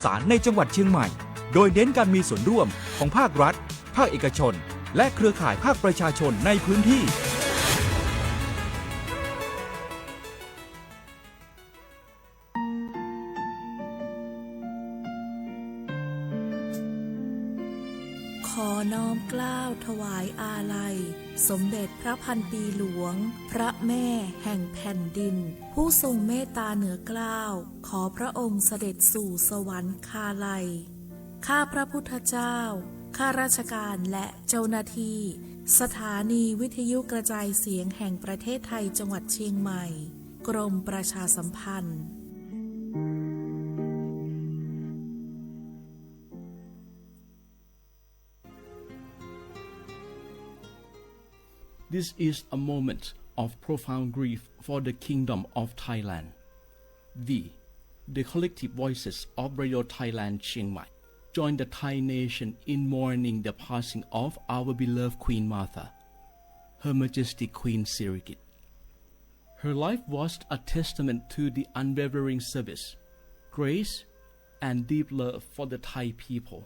สารในจังหวัดเชียงใหม่โดยเน้นการมีส่วนร่วมของภาครัฐภาคเอกชนและเครือข่ายภาคประชาชนในพื้นที่ขอน้อมเกล้าถวายอาลัยสมเด็จพระพันปีหลวงพระแม่แห่งแผ่นดินผู้ทรงเมตตาเหนือเกล้าขอพระองค์เสด็จสู่สวรรคาลัยข้าพระพุทธเจ้าข้าราชการและเจ้าหน้าที่สถานีวิทยุกระจายเสียงแห่งประเทศไทยจังหวัดเชียงใหม่กรมประชาสัมพันธ์ This is a moment of profound grief for the Kingdom of Thailand. We, the collective voices of Radio Thailand Chiang Mai, join the Thai nation in mourning the passing of our beloved Queen Martha, Her Majesty Queen Sirikit. Her life was a testament to the unwavering service, grace, and deep love for the Thai people.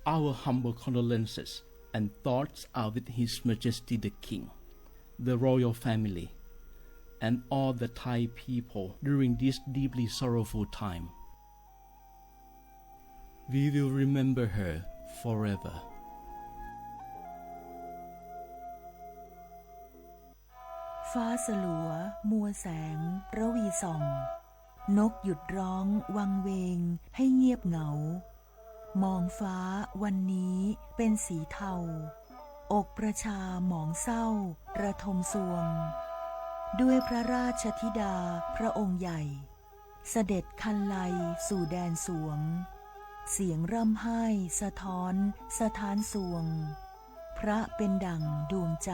Our humble condolences and thoughts are with His Majesty the King, the royal family, and all the Thai people during this deeply sorrowful time. We will remember her forever. ฟ้าสลัวมัวแสงระวีส่องนกหยุดร้องวังเวงให้เงียบเหงามองฟ้าวันนี้เป็นสีเทาอกประชาหมองเศร้าระทมสวงด้วยพระราชธิดาพระองค์ใหญ่เสด็จคันไลสู่แดนสวงเสียงร่ำไห้สะท้อนสถานสวงพระเป็นดั่งดวงใจ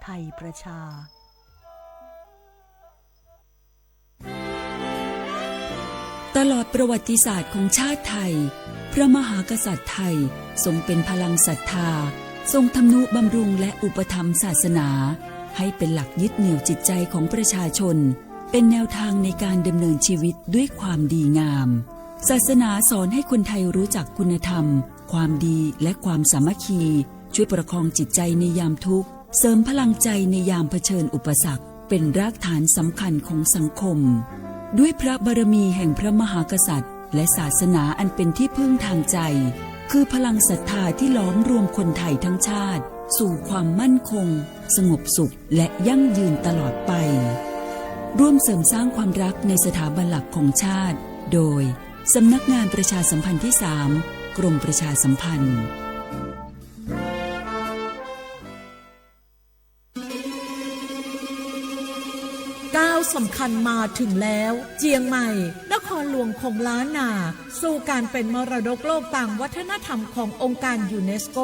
ไทยประชาตลอดประวัติศาสตร์ของชาติไทยพระมหากษัตริย์ไทยทรงเป็นพลังศรัทธาทรงทำนุบำรุงและอุปถัมภ์ศาสนาให้เป็นหลักยึดเหนี่ยวจิตใจของประชาชนเป็นแนวทางในการดำเนินชีวิตด้วยความดีงามศาสนาสอนให้คนไทยรู้จักคุณธรรมความดีและความสามัคคีช่วยประคองจิตใจในยามทุกข์เสริมพลังใจในยามเผชิญอุปสรรคเป็นรากฐานสำคัญของสังคมด้วยพระบารมีแห่งพระมหากษัตริย์และศาสนาอันเป็นที่พึ่งทางใจคือพลังศรัทธาที่ล้อมรวมคนไทยทั้งชาติสู่ความมั่นคงสงบสุขและยั่งยืนตลอดไปร่วมเสริมสร้างความรักในสถาบันหลักของชาติโดยสำนักงานประชาสัมพันธ์ที่ 3 กรมประชาสัมพันธ์ก้าวสำคัญมาถึงแล้วเจียงใหม่นครหลวงของล้านนาสู่การเป็นมรดกโลกต่างวัฒนธรรมขององค์การยูเนสโก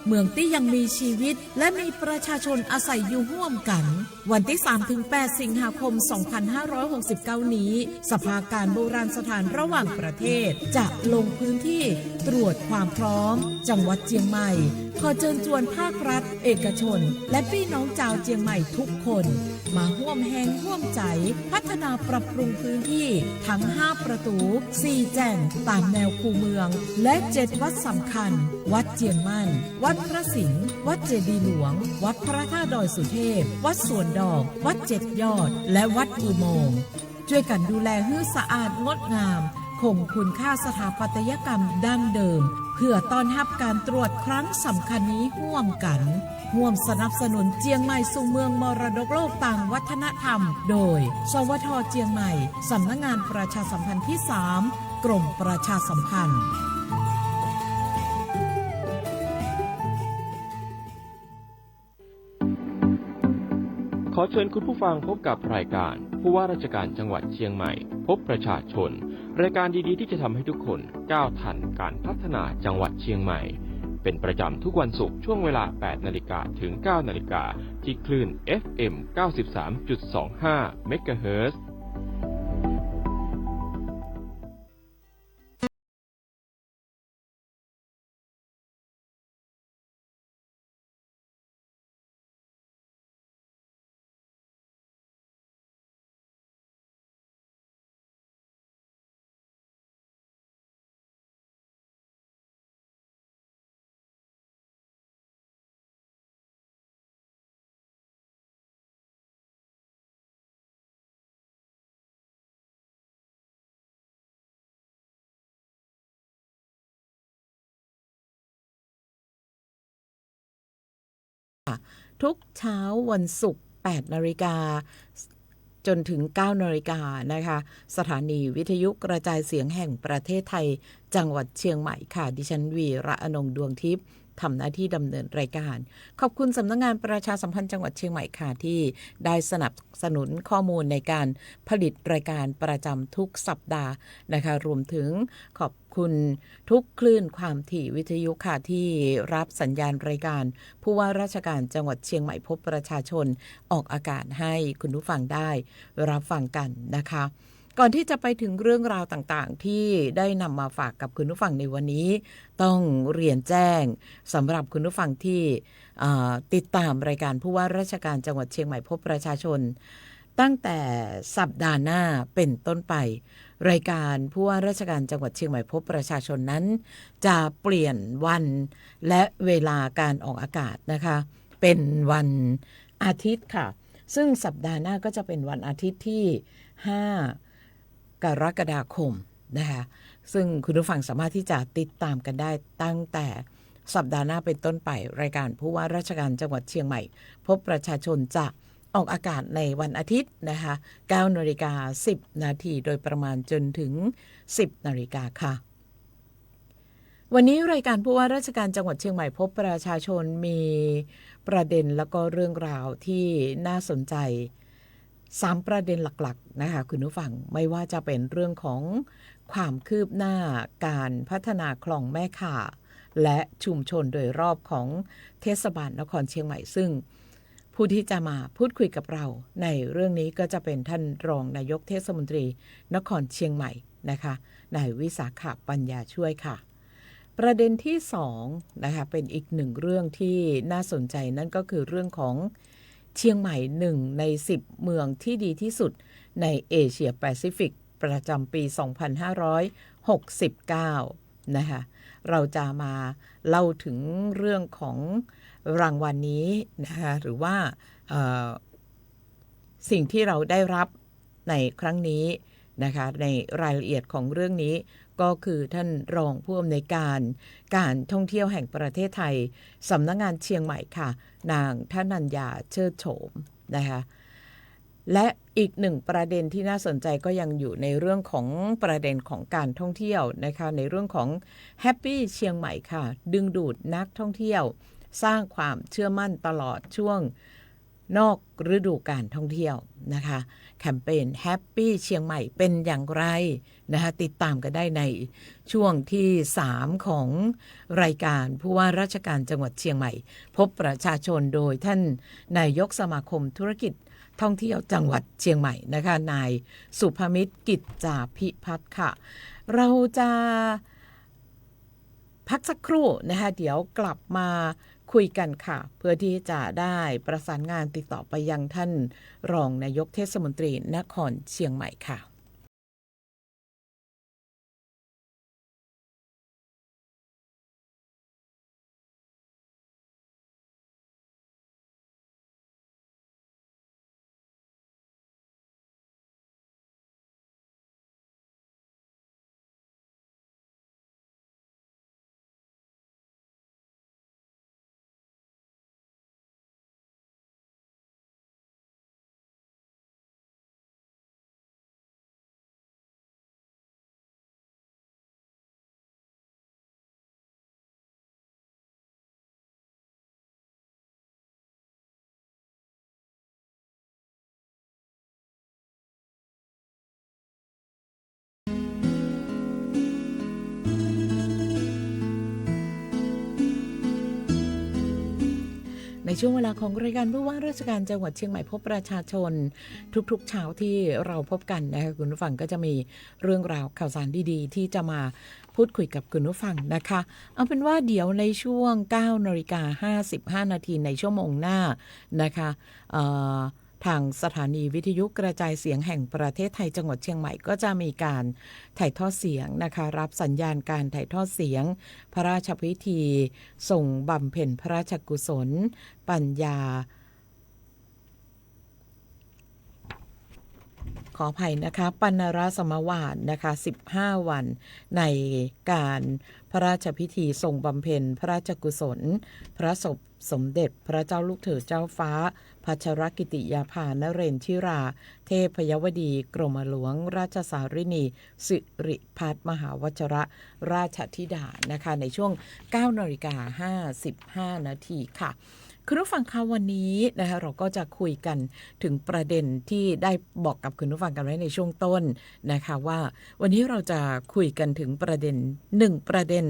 เมืองที่ยังมีชีวิตและมีประชาชนอาศัยอยู่ร่วมกันวันที่ 3-8 สิงหาคม 2569 นี้สภาการโบราณสถานระหว่างประเทศจะลงพื้นที่ตรวจความพร้อมจังหวัดเจียงใหม่ขอเชิญชวนภาครัฐเอกชนและพี่น้องชาวเจียงใหม่ทุกคนมาร่วมแรงร่วมใจพัฒนาปรับปรุงพื้นที่ทั้ง5ประตู4แจ่งตามแนวคูเมืองและ7วัดสำคัญวัดเจียงมั่นวัดพระสิงห์วัดเจดีย์หลวงวัดพระธาตุดอยสุเทพวัดสวนดอกวัด7ยอดและวัดอุโมงค์ช่วยกันดูแลให้สะอาดงดงามคงคุณค่าสถาปัตยกรรมดั้งเดิมเพื่อต้อนรับการตรวจครั้งสำคัญนี้ร่วมกันร่วมสนับสนุนเจียงใหม่สู่เมืองมรดกโลกต่างวัฒนธรรมโดยสวท.เจียงใหม่สำนักงานประชาสัมพันธ์ที่ 3 กรมประชาสัมพันธ์ขอเชิญคุณผู้ฟังพบกับรายการผู้ว่าราชการจังหวัดเชียงใหม่พบประชาชนรายการดีๆที่จะทำให้ทุกคนก้าวทันการพัฒนาจังหวัดเชียงใหม่เป็นประจำทุกวันศุกร์ช่วงเวลา 8 นาฬิกาถึง 9 นาฬิกาที่คลื่น FM 93.25 เมกะเฮิรตซ์ ทุกเช้าวันศุกร์ 8 นาฬิกาจนถึง 9 นาฬิกานะคะสถานีวิทยุกระจายเสียงแห่งประเทศไทยจังหวัดเชียงใหม่ค่ะดิฉันวีระอนงค์ดวงทิพย์ทำหน้าที่ดำเนินรายการขอบคุณสำนักงานประชาสัมพันธ์จังหวัดเชียงใหม่ค่ะที่ได้สนับสนุนข้อมูลในการผลิตรายการประจำทุกสัปดาห์นะคะรวมถึงขอบคุณทุกคลื่นความถี่วิทยุค่ะที่รับสัญญาณรายการผู้ว่าราชการจังหวัดเชียงใหม่พบประชาชนออกอากาศให้คุณผู้ฟังได้รับฟังกันนะคะก่อนที่จะไปถึงเรื่องราวต่างๆที่ได้นำมาฝากกับคุณผู้ฟังในวันนี้ต้องเรียนแจ้งสำหรับคุณผู้ฟังที่ติดตามรายการผู้ว่าราชการจังหวัดเชียงใหม่พบประชาชนตั้งแต่สัปดาห์หน้าเป็นต้นไปรายการผู้ว่าราชการจังหวัดเชียงใหม่พบประชาชนนั้นจะเปลี่ยนวันและเวลาการออกอากาศนะคะเป็นวันอาทิตย์ค่ะซึ่งสัปดาห์หน้าก็จะเป็นวันอาทิตย์ที่5กรกฎาคมนะคะซึ่งคุณผู้ฟังสามารถที่จะติดตามกันได้ตั้งแต่สัปดาห์หน้าเป็นต้นไปรายการผู้ว่าราชการจังหวัดเชียงใหม่พบประชาชนจะออกอากาศในวันอาทิตย์นะคะ 9:10 นาทีโดยประมาณจนถึง 10 นาฬิกาค่ะวันนี้รายการผู้ว่าราชการจังหวัดเชียงใหม่พบประชาชนมีประเด็นแล้วก็เรื่องราวที่น่าสนใจ3ประเด็นหลักๆนะคะคุณผู้ฟังไม่ว่าจะเป็นเรื่องของความคืบหน้าการพัฒนาคลองแม่ข่าและชุมชนโดยรอบของเทศบาลนครเชียงใหม่ซึ่งผู้ที่จะมาพูดคุยกับเราในเรื่องนี้ก็จะเป็นท่านรองนายกเทศมนตรีนครเชียงใหม่นะคะนายวิสาขปัญญาช่วยค่ะประเด็นที่2นะคะเป็นอีกหนึ่งเรื่องที่น่าสนใจนั่นก็คือเรื่องของเชียงใหม่1ใน10เมืองที่ดีที่สุดในเอเชียแปซิฟิกประจำปี 2569 นะคะเราจะมาเล่าถึงเรื่องของรางวัล นี้นะคะหรือว่าสิ่งที่เราได้รับในครั้งนี้นะคะในรายละเอียดของเรื่องนี้ก็คือท่านรองผู้อำนวยการการท่องเที่ยวแห่งประเทศไทยสำนักงานเชียงใหม่ค่ะนางธนัญญาเชิดโฉมนะคะและอีกหนึ่งประเด็นที่น่าสนใจก็ยังอยู่ในเรื่องของประเด็นของการท่องเที่ยวนะคะในเรื่องของแฮปปี้เชียงใหม่ค่ะดึงดูดนักท่องเที่ยวสร้างความเชื่อมั่นตลอดช่วงนอกฤดูการท่องเที่ยวนะคะแคมเปญแฮปปี้เชียงใหม่เป็นอย่างไรนะคะติดตามกันได้ในช่วงที่3ของรายการผู้ว่าราชการจังหวัดเชียงใหม่พบประชาชนโดยท่านนายกสมาคมธุรกิจท่องเที่ยวจังหวัดเชียงใหม่นะคะนายสุภมิตรกิจจาภิพัฒน์ค่ะเราจะพักสักครู่นะคะเดี๋ยวกลับมาคุยกันค่ะเพื่อที่จะได้ประสานงานติดต่อไปยังท่านรองนายกเทศมนตรีนครเชียงใหม่ค่ะในช่วงเวลาของรายการผู้ว่าราชการจังหวัดเชียงใหม่พบประชาชนทุกๆเช้าที่เราพบกันนะคะคุณผู้ฟังก็จะมีเรื่องราวข่าวสารดีๆที่จะมาพูดคุยกับคุณผู้ฟังนะคะเอาเป็นว่าเดี๋ยวในช่วง 9:55 นาทีในชั่วโมงหน้านะคะทางสถานีวิทยุกระจายเสียงแห่งประเทศไทยจังหวัดเชียงใหม่ก็จะมีการถ่ายทอดเสียงนะคะรับสัญญาณการถ่ายทอดเสียงพระราชพิธีส่งบำเพ็ญพระราชกุศลปัญญา ขออภัยนะคะปัณรสมวาสนะคะ15 วันในการพระราชพิธีทรงบำเพ็ญพระราชกุศลพระศพสมเด็จพระเจ้าลูกเธอเจ้าฟ้าพัชรกิติยาภานเรนทิราเทพยวดีกรมหลวงราชสารินีสิริพัฒมหาวชรราชธิดานะคะในช่วง 9:55 นาทีค่ะคุณผู้ฟังคะวันนี้นะคะเราก็จะคุยกันถึงประเด็นที่ได้บอกกับคุณผู้ฟังกันไว้ในช่วงต้นนะคะว่าวันนี้เราจะคุยกันถึงประเด็น1ประเด็น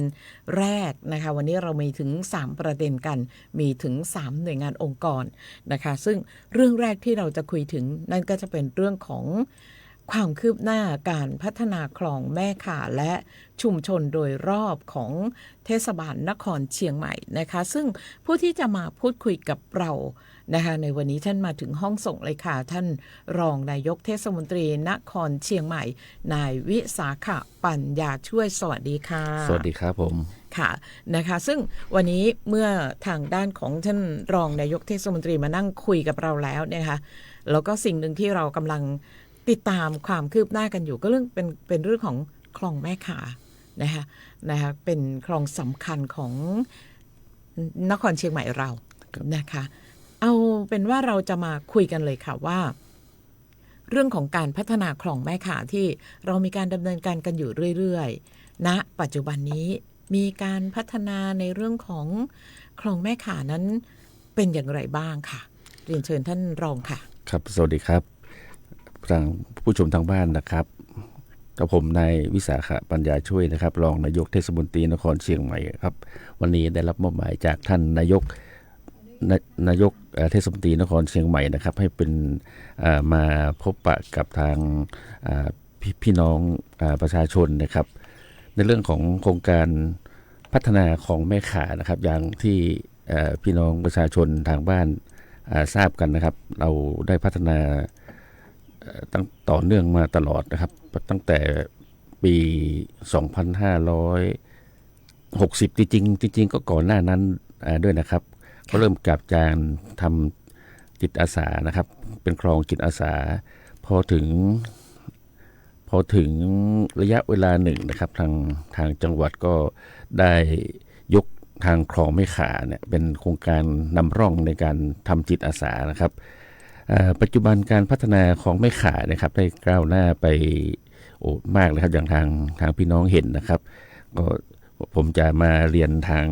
แรกนะคะวันนี้เรามีถึง3ประเด็นกันมีถึง3หน่วยงานองค์กรนะคะซึ่งเรื่องแรกที่เราจะคุยถึงนั่นก็จะเป็นเรื่องของความคืบหน้าการพัฒนาคลองแม่ข่าและชุมชนโดยรอบของเทศบาลนครเชียงใหม่นะคะซึ่งผู้ที่จะมาพูดคุยกับเรานะคะในวันนี้ท่านมาถึงห้องส่งเลยค่ะท่านรองนายกเทศมนตรีนครเชียงใหม่นายวิสาขปัญญาช่วยสวัสดีค่ะสวัสดีครับผมค่ะนะคะซึ่งวันนี้เมื่อทางด้านของท่านรองนายกเทศมนตรีมานั่งคุยกับเราแล้วนะคะแล้วก็สิ่งหนึ่งที่เรากำลังติดตามความคืบหน้ากันอยู่ก็เรื่องเป็นเรื่องของคลองแม่ข่านะคะเป็นคลองสำคัญของนครเชียงใหม่เรานะคะเอาเป็นว่าเราจะมาคุยกันเลยค่ะว่าเรื่องของการพัฒนาคลองแม่ข่าที่เรามีการดำเนินการกันอยู่เรื่อยๆณปัจจุบันนี้มีการพัฒนาในเรื่องของคลองแม่ข่านั้นเป็นอย่างไรบ้างค่ะเรียนเชิญท่านรองค่ะครับสวัสดีครับทางผู้ชมทางบ้านนะครับกับผมนายวิสาขปัญญาช่วยนะครับรองนายกเทศมนตรีนครเชียงใหม่ครับวันนี้ได้รับมอบหมายจากท่านนายกเทศมนตรีนครเชียงใหม่นะครับให้เป็นมาพบปะกับทางพี่น้องประชาชนนะครับในเรื่องของโครงการพัฒนาของแม่ข่านะครับอย่างที่พี่น้องประชาชนทางบ้านทราบกันนะครับเราได้พัฒนาต่อเนื่องมาตลอดนะครับตั้งแต่ปี 2560 จริงก็ก่อนหน้านั้นด้วยนะครับก็เริ่มกับการทำจิตอาสานะครับเป็นคลองจิตอาสาพอถึงระยะเวลาหนึ่งนะครับทางจังหวัดก็ได้ยกทางคลองแม่ข่าเนี่ยเป็นโครงการนำร่องในการทำจิตอาสานะครับปัจจุบันการพัฒนาของแม่ข่านะครับได้ก้าวหน้าไปมากเลยครับอย่างทางพี่น้องเห็นนะครับก็ผมจะมาเรียนทาง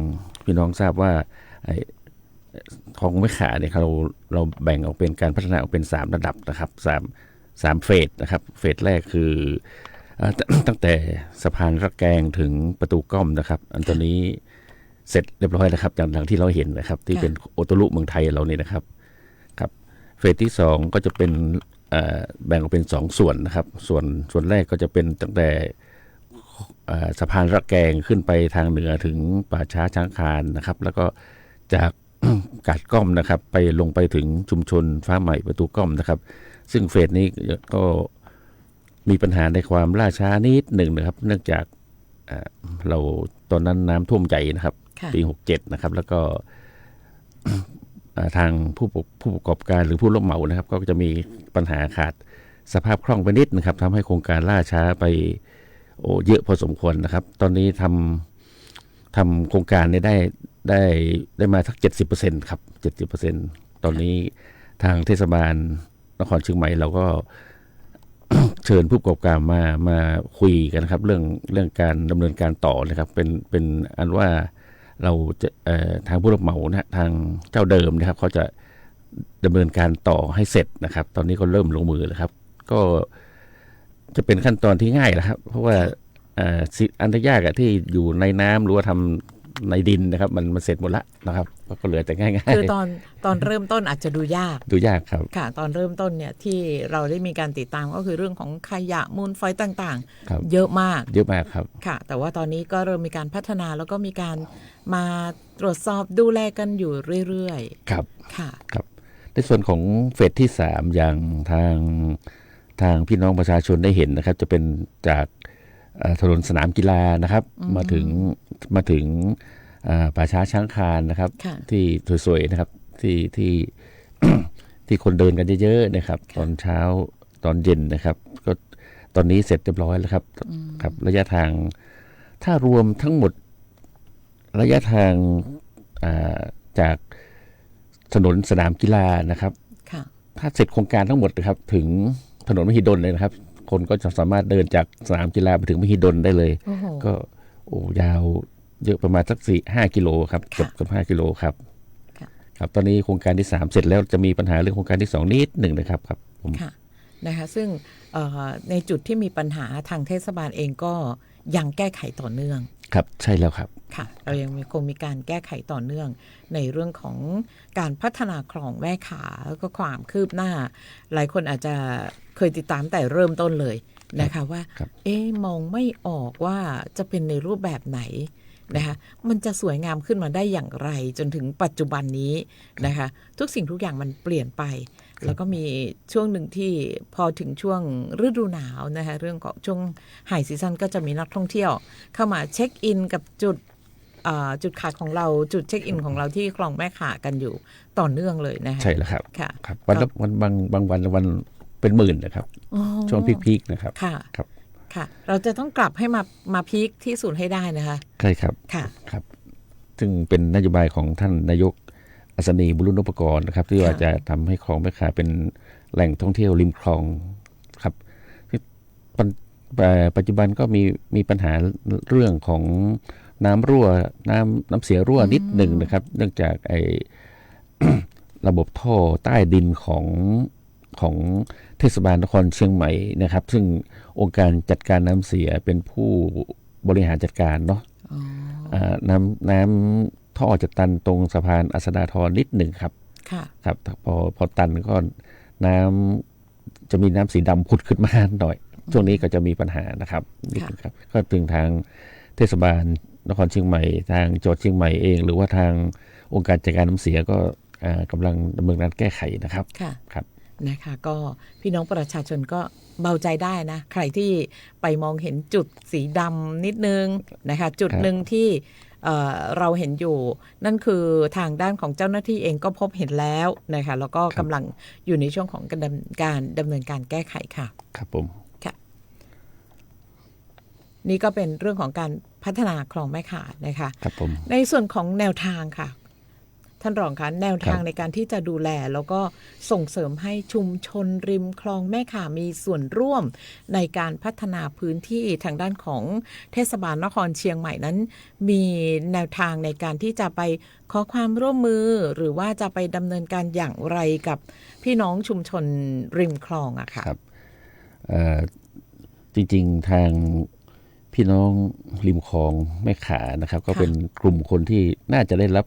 พี่น้องทราบว่าของแม่ข่าเนี่ยเราแบ่งออกเป็นการพัฒนาออกเป็น3ระดับนะครับ3เฟสนะครับเฟสแรกคือตั้งแต่สะพานระแกงถึงประตูก้อมนะครับอันตัวนี้เสร็จเรียบร้อยแล้วครับอย่างที่เราเห็นนะครับที่เป็นโอโตรุเมืองไทยเราเนี่ยนะครับเฟสที่2ก็จะเป็นแบ่งออกเป็น2ส่วนนะครับส่วนแรกก็จะเป็นตั้งแต่สะพานระแกงขึ้นไปทางเหนือถึงป่าช้าช้างคานนะครับแล้วก็จาก กาดก้อมนะครับไปลงไปถึงชุมชนฟ้าใหม่ประตูก้อมนะครับซึ่งเฟสนี้ก็มีปัญหาในความล่าช้านิดหนึ่งนะครับเนื่องจากเราตอนนั้นน้ำท่วมใหญ่นะครับปี67นะครับแล้วก็ทางผู้ประกอบการหรือผู้รับเหมานะครับก็จะมีปัญหาขาดสภาพคล่องไปนิดนะครับทำให้โครงการล่าช้าไปเยอะพอสมควรนะครับตอนนี้ทำโครงการนี้ได้มาสัก 70% ครับ 70% ตอนนี้ทางเทศบาลนครเชียงใหม่เราก็ เชิญผู้ประกอบการมาคุยกันครับเรื่องการดำเนินการต่อนะครับเป็นอันว่าเราจะทางผู้รับเหมานะทางเจ้าเดิมนะครับเขาจะดำเนินการต่อให้เสร็จนะครับตอนนี้ก็เริ่มลงมือแล้วครับก็จะเป็นขั้นตอนที่ง่ายแล้วครับเพราะว่าอันที่ยากที่อยู่ในน้ำหรือว่าทำในดินนะครับมันเสร็จหมดแล้วนะครับก็เหลือแต่ง่ายๆคือตอนเริ่มต้นอาจจะดูยากครับค่ะตอนเริ่มต้นเนี่ยที่เราได้มีการติดตามก็คือเรื่องของขยะมูลฝอยต่างๆเยอะมากครับค่ะแต่ว่าตอนนี้ก็เริ่มมีการพัฒนาแล้วก็มีการมาตรวจสอบดูแลกันอยู่เรื่อยๆครับค่ะครับในส่วนของเฟสที่3อย่างทางพี่น้องประชาชนได้เห็นนะครับจะเป็นจากถนนสนามกีฬานะครับมาถึงป่าช้าช้างคานนะครับที่สวยๆนะครับที่ ที่คนเดินกันเยอะๆนะครับตอนเช้า ตอนเย็นนะครับก็ตอนนี้เสร็จเรียบร้อยแล้วครับครับระยะทางถ้ารวมทั้งหมดระยะทางจากถนนสนามกีฬานะครับถ้าเสร็จโครงการทั้งหมดนะครับถึงถนนมหิดลเลยนะครับคนก็จะสามารถเดินจากสนามกีฬาไปถึงมหิดลได้เลยก็ยาวเยอะประมาณสัก4-5 กิโลครับเกือบ5 กิโลครับครับตอนนี้โครงการที่3เสร็จแล้วจะมีปัญหาเรื่องโครงการที่2นิดหนึ่งนะครับครับผมนะคะซึ่งในจุดที่มีปัญหาทางเทศบาลเองก็ยังแก้ไขต่อเนื่องครับใช่แล้วครับค่ะเรายังคงมีการแก้ไขต่อเนื่องในเรื่องของการพัฒนาคลองแม่ขาแล้วก็ความคืบหน้าหลายคนอาจจะเคยติดตามแต่เริ่มต้นเลยนะคะว่ามองไม่ออกว่าจะเป็นในรูปแบบไหนนะคะมันจะสวยงามขึ้นมาได้อย่างไรจนถึงปัจจุบันนี้นะคะทุกสิ่งทุกอย่างมันเปลี่ยนไปแล้วก็มีช่วงหนึ่งที่พอถึงช่วงฤดูหนาวนะคะเรื่องของช่วงไฮซีซั่นก็จะมีนักท่องเที่ยวเข้ามาเช็คอินกับจุดขายของเราจุดเช็คอินของเราที่คลองแม่ขากันอยู่ต่อเนื่องเลยนะคะใช่แล้วครับค่ะครับวันบางวันเป็นหมื่นนะครับช่วงพีคๆนะครับค่ะครับค่ะเราจะต้องกลับให้มาพีคที่สุดให้ได้นะคะใช่ครับค่ะครับซึ่งเป็นนโยบายของท่านนายกอัศนีบุรุษนพกรนะครับที่ว่าจะทำให้คลองแม่ขาเป็นแหล่งท่องเที่ยวริมคลองครับปัจจุบันก็มีปัญหาเรื่องของน้ำรั่วน้ำเสียรั่วนิดหนึ่งนะครับเนื่องจากระบบท่อใต้ดินของเทศบาลนครเชียงใหม่นะครับซึ่งองค์การจัดการน้ำเสียเป็นผู้บริหารจัดการเนาะน้ำท่อจะตันตรงสะพานอัสดาธรนิดหนึ่งครับครับพอตันก็น้ำจะมีน้ำสีดำผุดขึ้นมาหน่อยช่วงนี้ก็จะมีปัญหานะครับก็ถึงทางเทศบาลนครเชียงใหม่ทางจังหวัดเชียงใหม่เองหรือว่าทางองค์การจัดการน้ำเสียก็กำลังดำเนินการแก้ไขนะครับครับนะคะก็พี่น้องประชาชนก็เบาใจได้นะใครที่ไปมองเห็นจุดสีดำนิดนึงนะคะจุดหนึ่งที่เราเห็นอยู่นั่นคือทางด้านของเจ้าหน้าที่เองก็พบเห็นแล้วนะคะแล้วก็กำลังอยู่ในช่วงของการดำเนินการแก้ไขค่ะครับผมค่ะนี่ก็เป็นเรื่องของการพัฒนาคลองแม่ขานะคะครับผมในส่วนของแนวทางค่ะท่านรองคะแนวทางในการที่จะดูแลแล้วก็ส่งเสริมให้ชุมชนริมคลองแม่ขามีส่วนร่วมในการพัฒนาพื้นที่ทางด้านของเทศบาลนครเชียงใหม่นั้นมีแนวทางในการที่จะไปขอความร่วมมือหรือว่าจะไปดำเนินการอย่างไรกับพี่น้องชุมชนริมคลองอะค่ะครับจริงๆทางพี่น้องริมคลองแม่ขานะครับก็เป็นกลุ่มคนที่น่าจะได้รับ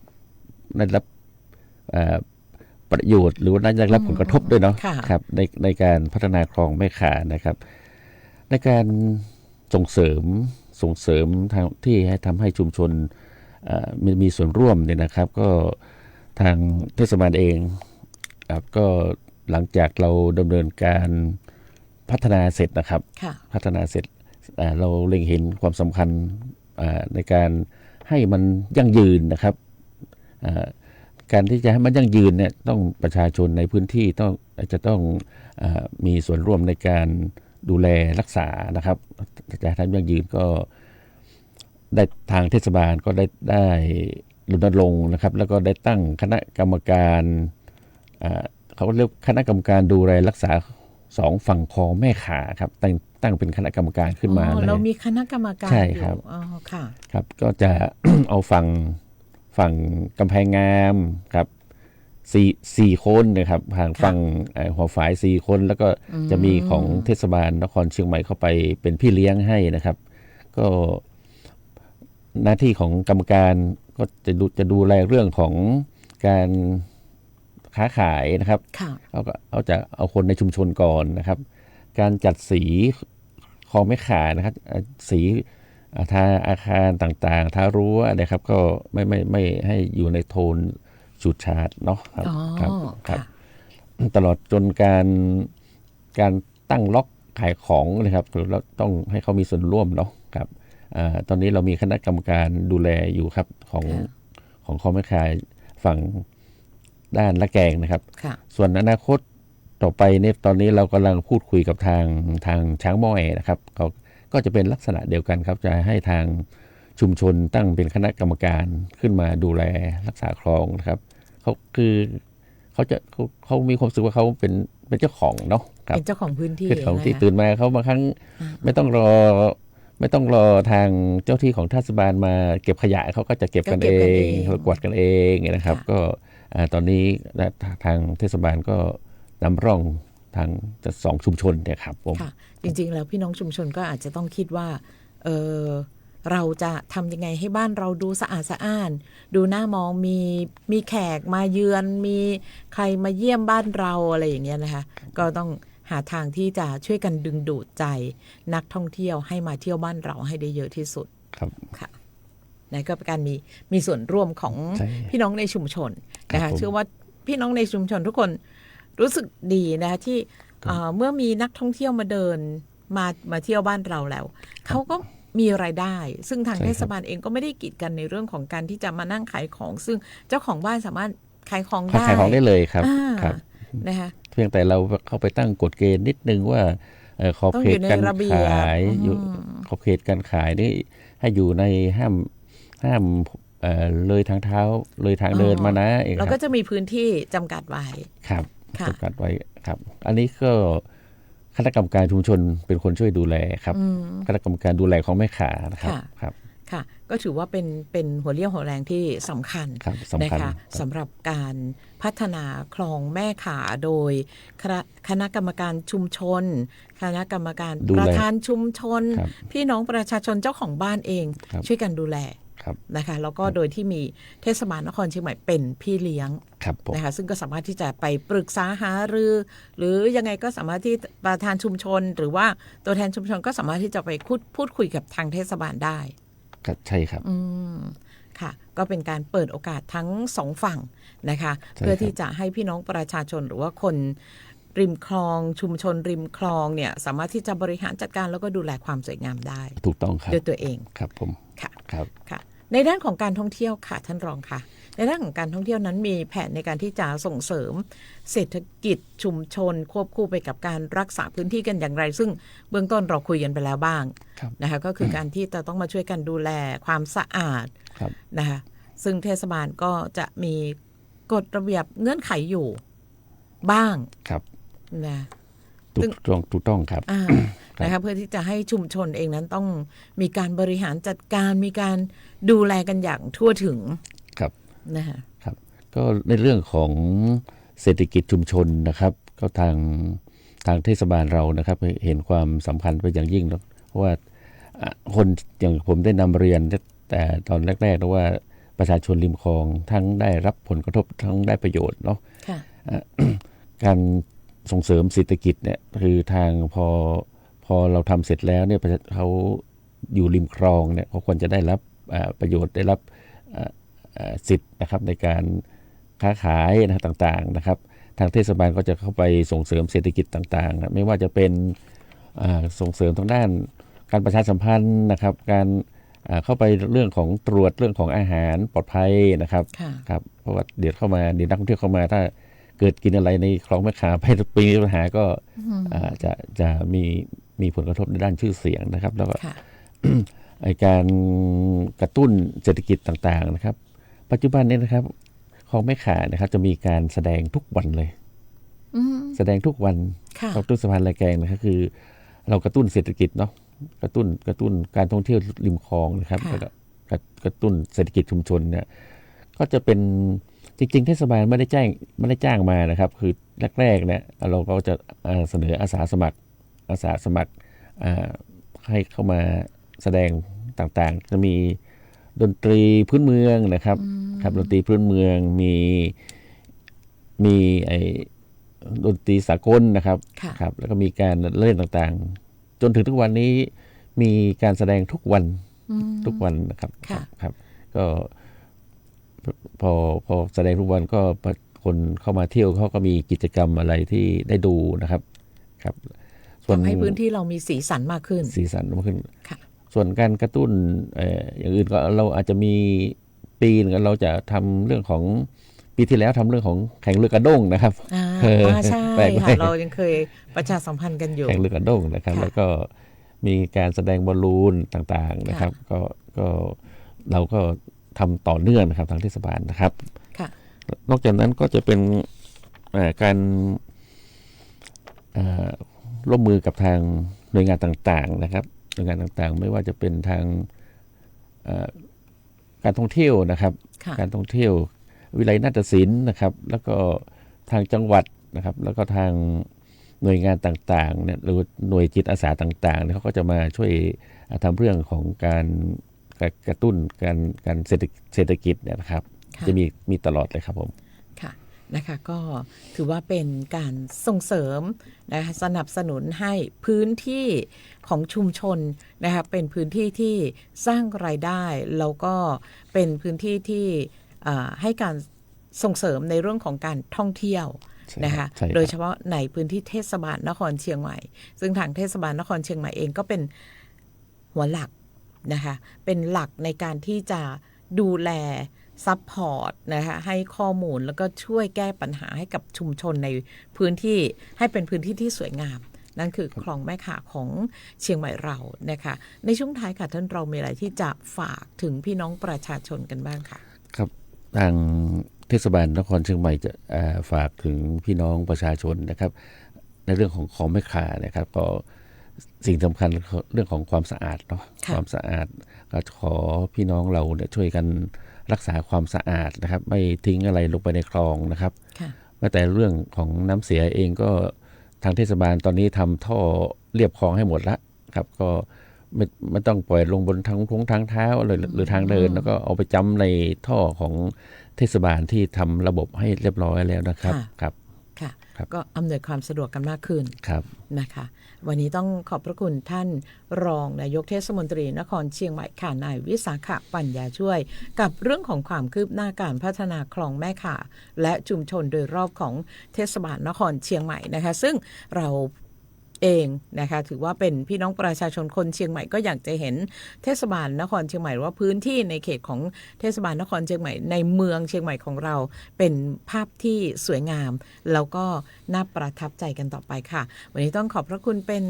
ประโยชน์หรือว่าได้รับผลกระทบด้วยเนาะครับในการพัฒนาคลองแม่ขานะครับในการส่งเสริมทางที่ให้ทำให้ชุมชนมีส่วนร่วมเนี่ยนะครับก็ทางเทศบาลเองก็หลังจากเราดำเนินการพัฒนาเสร็จนะครับพัฒนาเสร็จเราเล็งเห็นความสำคัญในการให้มันยั่งยืนนะครับการที่จะให้มันยั่งยืนเนี่ยต้องประชาชนในพื้นที่จะต้องมีส่วนร่วมในการดูแลรักษานะครับจะทำยั่งยืนก็ได้ทางเทศบาลก็ได้รณรงค์นะครับแล้วก็ได้ตั้งคณะกรรมการเขาเรียกคณะกรรมการดูแลรักษา2ฝั่งคลองแม่ขาครับตั้งเป็นคณะกรรมการขึ้นมาเรามีคณะกรรมการใช่ครับค่ะครับก็จะ เอาฝั่งกำแพงงามครับ4 คนนะครับฝั่งหัวฝาย4 คนแล้วก็จะมีของเทศบาลนครเชียงใหม่เข้าไปเป็นพี่เลี้ยงให้นะครับก็หน้าที่ของกรรมการก็จะดูแลเรื่องของการค้าขายนะครับเอาคนในชุมชนก่อนนะครับการจัดสีคลองแม่ขานะครับสีทาอาคารต่างๆทารั้วนะครับก็ไม่ให้อยู่ในโทนฉูดฉาดเนาะครับตลอดจนการตั้งล็อกขายของนะครับเราต้องให้เขามีส่วนร่วมเนาะครับตอนนี้เรามีคณะกรรมการดูแลอยู่ครับของคลองแม่ขาฝั่งด้านละแกงนะครับส่วนอนาคต ต่อไปเนี่ยตอนนี้เรากำลังพูดคุยกับทางช้างม้อยนะครับเขาก็จะเป็นลักษณะเดียวกันครับจะให้ทางชุมชนตั้งเป็นคณะกรรมการขึ้นมาดูแลรักษาคลองนะครับเขามีความรู้สึกว่าเขาเป็นเจ้าของเนาะครับ เป็นเจ้าของพื้นที่ เป็นของที่ นะคะ ตื่นมาเขาบางครั้งไม่ต้องรอทางเจ้าที่ของเทศบาลมาเก็บขยะเขาก็จะเก็บกันเองเขากวาดกันเองนะครับ ก็ตอนนี้ทางเทศบาลก็นำร่องทางจะ2ชุมชนเนี่ยครับผม ค่ะจริงๆแล้วพี่น้องชุมชนก็อาจจะต้องคิดว่าเราจะทำยังไงให้บ้านเราดูสะอาดสะอ้านดูน่ามองมีแขกมาเยือนมีใครมาเยี่ยมบ้านเราอะไรอย่างเงี้ยนะคะก็ต้องหาทางที่จะช่วยกันดึงดูดใจนักท่องเที่ยวให้มาเที่ยวบ้านเราให้ได้เยอะที่สุด ครับ ค่ะนั่นก็เป็นการมีส่วนร่วมของ ใช่ พี่น้องในชุมชนนะ ครั คะ บผม เชื่อว่าพี่น้องในชุมชนทุกคนรู้สึกดีนะคะที่เมื่อมีนักท่องเที่ยวมาเดินมาเที่ยวบ้านเราแล้วเขาก็มีรายได้ ซึ่งทางเทศบาลเองก็ไม่ได้กีดกันในเรื่องของการที่จะมานั่งขายของ ซึ่งเจ้าของบ้านสามารถขายของได้ ขายของได้เลยครับ ครับ นะคะ เพียงแต่เราเข้าไปตั้งกฎเกณฑ์นิดนึงว่าขอบเขตการขายอยู่ขอบเขตการขายนี่ให้อยู่ในห้ามเลยทางเท้าเลยทางเดินมานะเองค เรา รับ ก็จะมีพื้นที่จำกัดไว้ ครับ ค่ะ จำกัดไว้ครับ อันนี้ก็คณะกรรมการชุมชนเป็นคนช่วยดูแลครับคณะกรรมการดูแลของแม่ขานะครับครับ ค่ะก็ถือว่าเป็นหัวเรี่ยวหัวแรงที่สำคัญ ครับสำคัญ นะคะ ครับ สำหรับการพัฒนาคลองแม่ขาโดยคณะกรรมการชุมชน คณะกรรมการ ดูแล ประธานชุมชน ครับ พี่น้องประชาชนเจ้าของบ้านเอง ครับ ช่วยกันดูแล ครับ นะคะแล้วก็โดยที่มีเทศบาลนครเชียงใหม่เป็นพี่เลี้ยง ครับผม นะคะซึ่งก็สามารถที่จะไปปรึกษาหารือหรือยังไงก็สามารถที่ประธานชุมชน หรือว่าตัวแทนชุมชนก็สามารถที่จะไปพูดคุยกับทางเทศบาลได้ ครับใช่ครับ ค่ะก็เป็นการเปิดโอกาสทั้งสองฝั่งนะคะ ใช่ เพื่อที่จะให้พี่น้องประชาชนหรือว่าคนริมคลองชุมชนริมคลองเนี่ยสามารถที่จะบริหารจัดการแล้วก็ดูแลความสวยงามได้ ถูกต้องครับ ด้วยตัวเอง ครับผม ค่ะ ครับ ค่ะในด้านของการท่องเที่ยวค่ะท่านรองค่ะในด้านของการท่องเที่ยวนั้นมีแผนในการที่จะส่งเสริมเศรษฐกิจชุมชนควบคู่ไปกับการรักษาพื้นที่กันอย่างไร ซึ่งเบื้องต้นเราคุยกันไปแล้วบ้าง ครับ นะคะก็คือการที่จะต้องมาช่วยกันดูแลความสะอาด ครับ นะคะซึ่งเทศบาลก็จะมีกฎระเบียบเงื่อนไขอยู่บ้าง ครับ นะ ถูกต้องครับ นะคะเพื่อที่จะให้ชุมชนเองนั้นต้องมีการบริหารจัดการมีการดูแลกันอย่างทั่วถึง ครับ นะคะ ครับก็ในเรื่องของเศรษฐกิจชุมชนนะครับ ก็ทางเทศบาลเรานะครับเห็นความสำคัญไปอย่างยิ่งแล้วเพราะว่าคนอย่างผมได้นำเรียนแต่ตอนแรกๆนะว่าประชาชนริมคลองทั้งได้รับผลกระทบทั้งได้ประโยชน์เนาะ ค่ะ การส่งเสริมเศรษฐกิจเนี่ยคือทางพอเราทำเสร็จแล้วเนี่ยเขาอยู่ริมคลองเนี่ยเขาควรจะได้รับประโยชน์ได้รับสิทธิ์นะครับในการค้าขายนะต่างๆนะครับทางเทศบาลก็จะเข้าไปส่งเสริมเศรษฐกิจต่างๆนะไม่ว่าจะเป็นส่งเสริมทางด้านการประชาสัมพันธ์นะครับการเข้าไปเรื่องของตรวจเรื่องของอาหารปลอดภัยนะครับ ค่ะ ครับเพราะว่าเดี๋ยวนักท่องเที่ยวเข้ามาถ้าเกิดกินอะไรในคลองแม่ขาไปมีปัญหาก็จะมีผลกระทบในด้านชื่อเสียงนะครับ แล้วก็ ค่ะ การกระตุ้นเศรษฐกิจต่างๆนะครับ ปัจจุบันนี้นะครับคลองแม่ขานะครับจะมีการแสดงทุกวันเลยแสดงทุกวัน ค่ะ กระตุ้นสะพานลอยแกงนะครับคือเรากระตุ้นเศรษฐกิจเนาะกระตุ้นการท่องเที่ยวริมคลองนะครับ ค่ะ แล้วก็กระตุ้นเศรษฐกิจชุมชนเนี่ยก็จะเป็นจริงๆเทศบาลไม่ได้จ้างมานะครับ คือแรกๆเนี่ยเราก็จะเสนออาสาสมัครให้เข้ามาแสดงต่างๆจะมีดนตรีพื้นเมืองนะครับครับดนตรีพื้นเมืองมีดนตรีสากลนะครับ ค่ะ ครับแล้วก็มีการเล่นต่างๆ จนถึงทุกวันนี้มีการแสดงทุกวันนะครับ ค่ะ ครับก็พอแสดงทุกวันก็คนเข้ามาเที่ยวเขาก็มีกิจกรรมอะไรที่ได้ดูนะครับครับส่วน ทำให้พื้นที่เรามีสีสันมากขึ้น สีสันมากขึ้น ค่ะ ส่วนการกระตุ้นอย่างอื่นก็เราอาจจะมีปีนึงเราจะทำเรื่องของ ปีที่แล้วทำเรื่องของแข่งเรือกระด้งนะครับ ใช่ แปลกไหม ค่ะเรายังเคยประชาสัมพันธ์กันอยู่ แข่งเรือกระด้งนะครับ ค่ะ แล้วก็มีการแสดงบอลลูนต่างๆนะครับ ก็เราก็ทำต่อเนื่องนะครับทางเทศบาลนะครับ ค่ะ นอกจากนั้นก็จะเป็นการร่วมมือกับทางหน่วยงานต่างๆนะครับหน่วยงานต่างๆไม่ว่าจะเป็นทางการท่องเที่ยวนะครับ ค่ะ การท่องเที่ยววิไลนาฏศิลป์นะครับ แล้วก็ทางจังหวัดนะครับ แล้วก็ทางหน่วยงานต่างๆเนี่ยหรือหน่วยจิตอาสาต่างๆเนี่ยเขาก็จะมาช่วยทำเรื่องของการกระตุ้นการเศรษฐกิจเนี่ยนะครับ ค่ะ จะมีตลอดเลยครับผม ค่ะนะคะก็ถือว่าเป็นการส่งเสริมนะคะสนับสนุนให้พื้นที่ของชุมชนนะคะเป็นพื้นที่ที่สร้างรายได้แล้วก็เป็นพื้นที่ที่ให้การส่งเสริมในเรื่องของการท่องเที่ยวนะคะ ใช่ครับ โดยเฉพาะในพื้นที่เทศบาลนครเชียงใหม่ซึ่งทางเทศบาลนครเชียงใหม่เองก็เป็นหัวหลักนะคะเป็นหลักในการที่จะดูแลซัพพอร์ตนะคะให้ข้อมูลแล้วก็ช่วยแก้ปัญหาให้กับชุมชนในพื้นที่ให้เป็นพื้นที่ที่สวยงาม นั่นคือคลองแม่ข่าของเชียงใหม่เรานะคะในช่วงท้ายค่ะท่านเรามีอะไรที่จะฝากถึงพี่น้องประชาชนกันบ้างค่ะ ครับทางเทศบาลนครเชียงใหม่จะฝากถึงพี่น้องประชาชนนะครับ ในเรื่องของคลองแม่ข่านะครับก็สิ่งสำคัญเรื่องของความสะอาดเนาะ ค่ะ ความสะอาดก็ขอพี่น้องเราเนี่ยช่วยกันรักษาความสะอาดนะครับ ไม่ทิ้งอะไรลงไปในคลองนะครับ ค่ะ แม้แต่เรื่องของน้ำเสียเองก็ทางเทศบาลตอนนี้ทำท่อเรียบคลองให้หมดแล้วครับก็ไม่ต้องปล่อยลงบนทางเท้าหรือทางเดิน แล้วก็เอาไปจำในท่อของเทศบาลที่ทำระบบให้เรียบร้อยแล้วนะครับ ค่ะ ครับ ค่ะ ครับ ก็อำนวยความสะดวกกันมากขึ้น ครับ นะคะวันนี้ต้องขอบพระคุณท่านรองนายกเทศมนตรีนครเชียงใหม่ค่ะนายวิสาขปัญญาช่วย กับเรื่องของความคืบหน้าการพัฒนาคลองแม่ข่าและชุมชนโดยรอบของเทศบาลนครเชียงใหม่นะคะซึ่งเราเองนะคะถือว่าเป็นพี่น้องประชาชนคนเชียงใหม่ก็อยากจะเห็นเทศบาลนครเชียงใหม่ว่าพื้นที่ในเขตของเทศบาลนครเชียงใหม่ในเมืองเชียงใหม่ของเราเป็นภาพที่สวยงามแล้วก็น่าประทับใจกันต่อไปค่ะวันนี้ต้องขอบพระคุณเป็น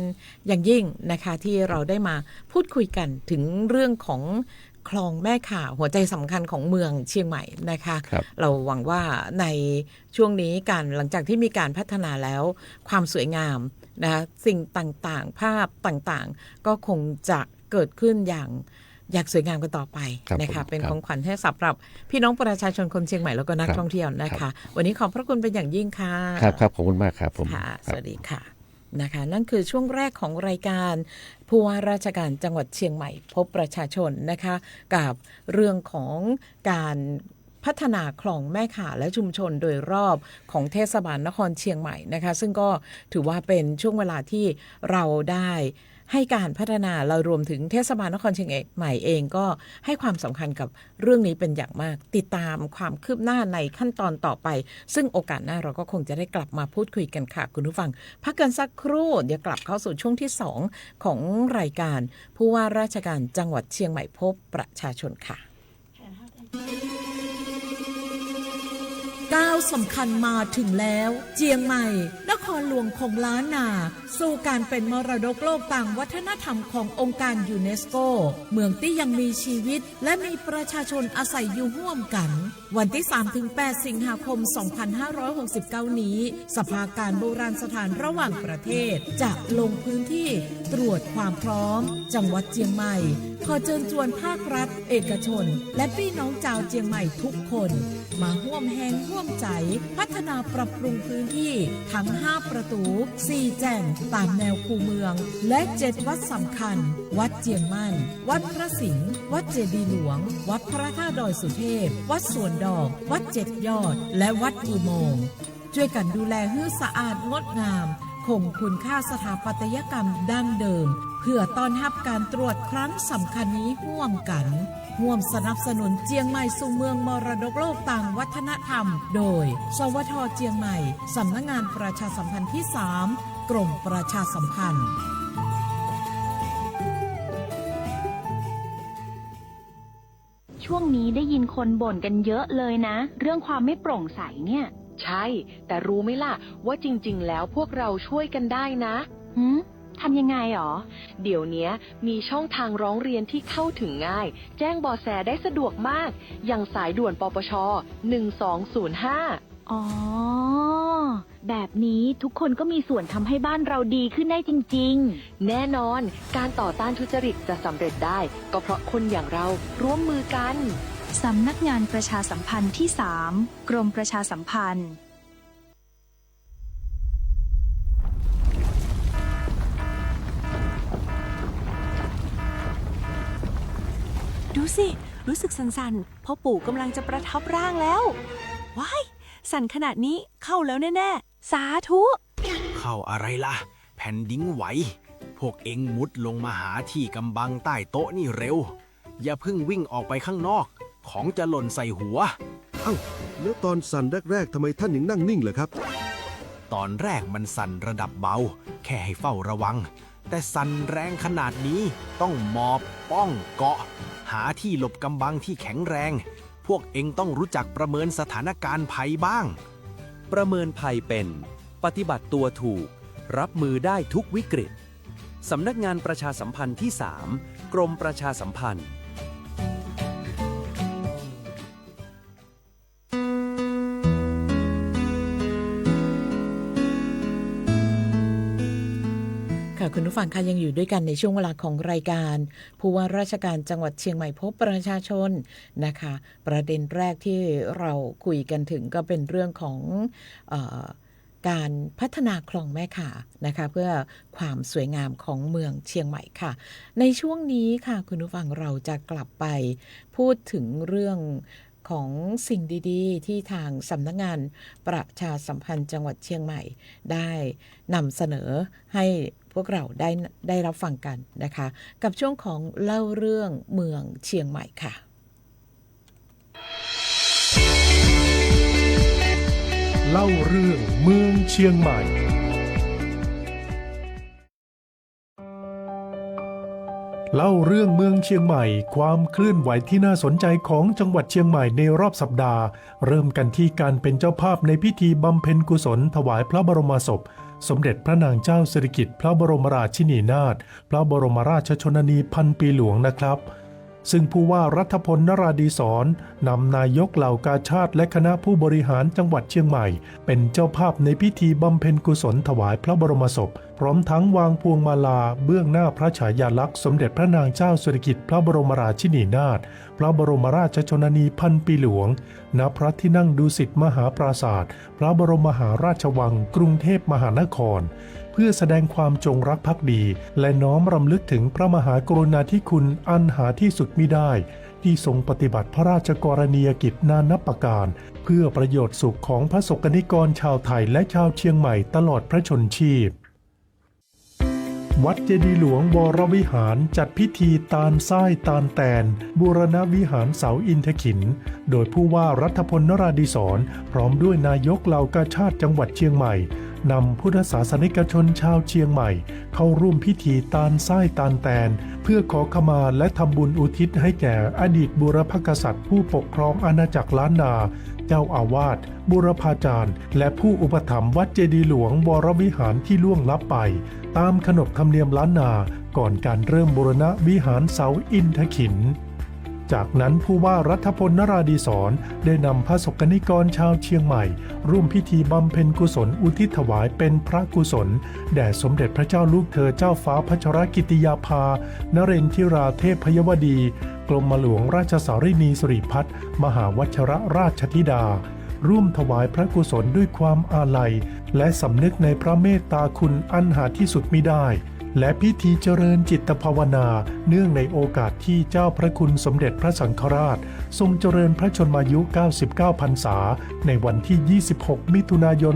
อย่างยิ่งนะคะที่เราได้มาพูดคุยกันถึงเรื่องของคลองแม่ข่าหัวใจสำคัญของเมืองเชียงใหม่นะคะ ครับ เราหวังว่าในช่วงนี้หลังจากที่มีการพัฒนาแล้วความสวยงามนะคะสิ่งต่างๆภาพต่างๆก็คงจะเกิดขึ้นอย่างสวยงามกันต่อไป ครับ นะคะ ผม เป็น ครับ ของขวัญให้สำหรับพี่น้องประชาชนคนเชียงใหม่แล้วก็นัก ครับ ท่องเที่ยวนะ ครั คะ บ วันนี้ขอบพระคุณเป็นอย่างยิ่งค่ะ ครับขอบคุณมากครับผม ค่ะ ค ส รับ วัสดีค่ะนะคะนั่นคือช่วงแรกของรายการผู้ว่าราชการจังหวัดเชียงใหม่พบประชาชนนะคะกับเรื่องของการพัฒนาคลองแม่ข่าและชุมชนโดยรอบของเทศบาลนครเชียงใหม่นะคะซึ่งก็ถือว่าเป็นช่วงเวลาที่เราได้ให้การพัฒนาเรารวมถึงเทศบาลนครเชียงใหม่เองก็ให้ความสำคัญกับเรื่องนี้เป็นอย่างมากติดตามความคืบหน้าในขั้นตอนต่อไปซึ่งโอกาสหน้าเราก็คงจะได้กลับมาพูดคุยกันค่ะคุณผู้ฟังพักกันสักครู่เดี๋ยวกลับเข้าสู่ช่วงที่2ของรายการผู้ว่าราชการจังหวัดเชียงใหม่พบประชาชนค่ะก้าวสำคัญมาถึงแล้วเจียงใหม่นครหลวงของล้านนาสู่การเป็นมรดกโลกต่างวัฒนธรรมขององค์การยูเนสโกเมืองที่ยังมีชีวิตและมีประชาชนอาศัยอยู่ร่วมกันวันที่ 3-8 สิงหาคม 2569 นี้สภาการโบราณสถานระหว่างประเทศจะลงพื้นที่ตรวจความพร้อมจังหวัดเจียงใหม่ขอเชิญชวนภาครัฐเอกชนและพี่น้องชาวเจียงใหม่ทุกคนมาร่วมแรงร่วมใจพัฒนาปรับปรุงพื้นที่ทั้ง5ประตู4แจ่งตามแนวคูเมืองและ7วัดสำคัญวัดเจียงมั่นวัดพระสิงห์วัดเจดีย์หลวงวัดพระธาตุดอยสุเทพวัดสวนดอกวัด7ยอดและวัดอุโมงค์ช่วยกันดูแลให้สะอาดงดงามคงคุณค่าสถาปัตยกรรมดั้งเดิมเพื่อต้อนรับการตรวจครั้งสำคัญนี้ร่วมกันร่วมสนับสนุนเจียงใหม่สู่เมืองมรดกโลกต่างวัฒนธรรมโดยสวท.เจียงใหม่สำนักงานประชาสัมพันธ์ที่3กรมประชาสัมพันธ์ ช่วงนี้ได้ยินคนบ่นกันเยอะเลยนะ เรื่องความไม่โปร่งใสเนี่ย ใช่แต่รู้ไหมล่ะว่าจริงๆแล้วพวกเราช่วยกันได้นะ ทำยังไงหรอ เดี๋ยวนี้มีช่องทางร้องเรียนที่เข้าถึงง่าย แจ้งเบาะแสได้สะดวกมากอย่างสายด่วนปปช1205อ๋อแบบนี้ทุกคนก็มีส่วนทำให้บ้านเราดีขึ้นได้จริงๆแน่นอนการต่อต้านทุจริตจะสำเร็จได้ก็เพราะคนอย่างเราร่วมมือกันสำนักงานประชาสัมพันธ์ที่ 3 กรมประชาสัมพันธ์ดูสิรู้สึกสั่นๆพ่อปู่กำลังจะประทับร่างแล้วว้ายสั่นขนาดนี้เข้าแล้วแน่ๆสาธุเข้าอะไรล่ะแผ่นดินไหวพวกเอ็งมุดลงมาหาที่กำบังใต้โต๊ะนี่เร็วอย่าเพิ่งวิ่งออกไปข้างนอกของจะหล่นใส่หัวแล้วตอนสั่นแรกๆทำไมท่านยังนั่งนิ่งเหรอครับตอนแรกมันสั่นระดับเบาแค่ให้เฝ้าระวังแต่สั่นแรงขนาดนี้ต้องหมอบป้องเกาะหาที่หลบกำบังที่แข็งแรงพวกเอ็งต้องรู้จักประเมินสถานการณ์ภัยบ้างประเมินภัยเป็นปฏิบัติตัวถูกรับมือได้ทุกวิกฤตสำนักงานประชาสัมพันธ์ที่ 3 กรมประชาสัมพันธ์คุณผู้ฟังคะยังอยู่ด้วยกันในช่วงเวลาของรายการผู้ว่าราชการจังหวัดเชียงใหม่พบประชาชนนะคะประเด็นแรกที่เราคุยกันถึงก็เป็นเรื่องของการพัฒนาคลองแม่ข่านะคะเพื่อความสวยงามของเมืองเชียงใหม่ค่ะในช่วงนี้ค่ะคุณผู้ฟังเราจะกลับไปพูดถึงเรื่องของสิ่งดีๆที่ทางสำนักงานประชาสัมพันธ์จังหวัดเชียงใหม่ได้นำเสนอให้พวกเราได้รับฟังกันนะคะกับช่วงของเล่าเรื่องเมืองเชียงใหม่ค่ะเล่าเรื่องเมืองเชียงใหม่เล่าเรื่องเมืองเชียงใหม่ความเคลื่อนไหวที่น่าสนใจของจังหวัดเชียงใหม่ในรอบสัปดาห์เริ่มกันที่การเป็นเจ้าภาพในพิธีบำเพ็ญกุศลถวายพระบรมศพสมเด็จพระนางเจ้าสิริกิติ์พระบรมราชินีนาถพระบรมราชชนนีพันปีหลวงนะครับซึ่งผู้ว่ารัฐพลนราดีศรนำนายกเหล่ากาชาดและคณะผู้บริหารจังหวัดเชียงใหม่เป็นเจ้าภาพในพิธีบำเพ็ญกุศลถวายพระบรมศพพร้อมทั้งวางพวงมาลาเบื้องหน้าพระฉายาลักษณ์สมเด็จพระนางเจ้าสิริกิติ์พระบรมราชินีนาถพระบรมราชชนนีพันปีหลวงณพระที่นั่งดุสิตมหาปราสาทพระบรมมหาราชวังกรุงเทพมหานครเพื่อแสดงความจงรักภักดีและน้อมรำลึกถึงพระมหากรุณาธิคุณอันหาที่สุดมิได้ที่ทรงปฏิบัติพระราชกรณียกิจนานับประการเพื่อประโยชน์สุขของพระสกนิกรชาวไทยและชาวเชียงใหม่ตลอดพระชนชีพวัดเจดีย์หลวงวรวิหารจัดพิธีตาลทรายตาลแตนบูรณวิหารเสาอินทขินโดยผู้ว่ารัฐพลนราดีศรพร้อมด้วยนายกเหล่ากาชาดจังหวัดเชียงใหม่นำพุทธศาสนิกชนชาวเชียงใหม่เข้าร่วมพิธีตาลทรายตาลแตนเพื่อขอขมาและทำบุญอุทิศให้แก่อดีตบูรพกษัตริย์ผู้ปกครองอาณาจักรล้านนาเจ้าอาวาสบูรพาจารย์และผู้อุปถัมภ์วัดเจดีย์หลวงวรวิหารที่ล่วงลับไปตามขนบธรรมเนียมล้านนาก่อนการเริ่มบูรณวิหารเสาอินทขินจากนั้นผู้ว่ารัฐพลนราดีศรได้นำพระสกนิกรชาวเชียงใหม่ร่วมพิธีบำเพ็ญกุศลอุทิศถวายเป็นพระกุศลแด่สมเด็จพระเจ้าลูกเธอเจ้าฟ้าพัชรกิติยาภานเรนทิราเทพพยวดีกรมหลวงราชสารินีสิริพัฒน์มหาวชิรราชธิดาร่วมถวายพระกุศลด้วยความอาลัยและสำนึกในพระเมตตาคุณอันหาที่สุดมิได้และพิธีเจริญจิตภาวนาเนื่องในโอกาสที่เจ้าพระคุณสมเด็จพระสังฆราชทรงเจริญพระชนมายุ99พรรษาในวันที่26มิถุนายน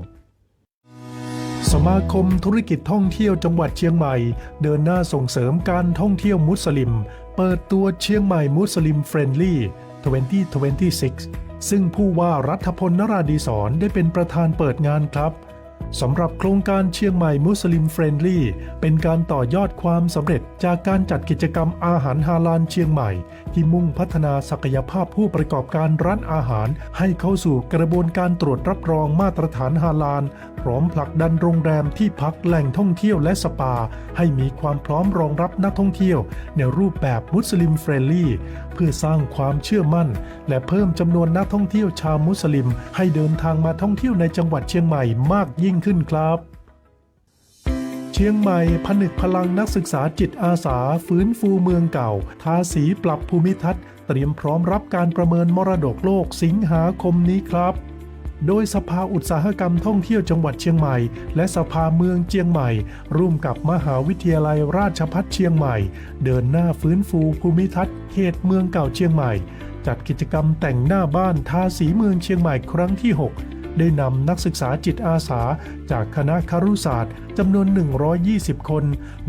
2569สมาคมธุรกิจท่องเที่ยวจังหวัดเชียงใหม่เดินหน้าส่งเสริมการท่องเที่ยวมุสลิมเปิดตัวเชียงใหม่มุสลิมเฟรนลี่2026ซึ่งผู้ว่ารัฐพลนราดีศรได้เป็นประธานเปิดงานครับ สำหรับโครงการเชียงใหม่มุสลิมเฟรนลี่เป็นการต่อยอดความสำเร็จจากการจัดกิจกรรมอาหารฮาลาลเชียงใหม่ที่มุ่งพัฒนาศักยภาพผู้ประกอบการร้านอาหารให้เข้าสู่กระบวนการตรวจรับรองมาตรฐานฮาลาลพร้อมผลักดันโรงแรมที่พักแหล่งท่องเที่ยวและสปาให้มีความพร้อมรองรับนักท่องเที่ยวในรูปแบบมุสลิมเฟรนลี่เพื่อสร้างความเชื่อมั่นและเพิ่มจำนวนนักท่องเที่ยวชาวมุสลิมให้เดินทางมาท่องเที่ยวในจังหวัดเชียงใหม่มากยิ่งขึ้นครับเชียงใหม่ผนึกพลังนักศึกษาจิตอาสาฟื้นฟูเมืองเก่าทาสีปรับภูมิทัศน์เตรียมพร้อมรับการประเมินมรดกโลกสิงหาคมนี้ครับโดยสภาอุตสาหกรรมท่องเที่ยวจังหวัดเชียงใหม่และสภาเมืองเชียงใหม่ร่วมกับมหาวิทยาลัยราชภัฏเชียงใหม่เดินหน้าฟื้นฟูภูมิทัศน์เขตเมืองเก่าเชียงใหม่จัดกิจกรรมแต่งหน้าบ้านทาสีเมืองเชียงใหม่ครั้งที่ 6ได้นำนักศึกษาจิตอาสาจากคณะครุศาสตร์จำนวน120คน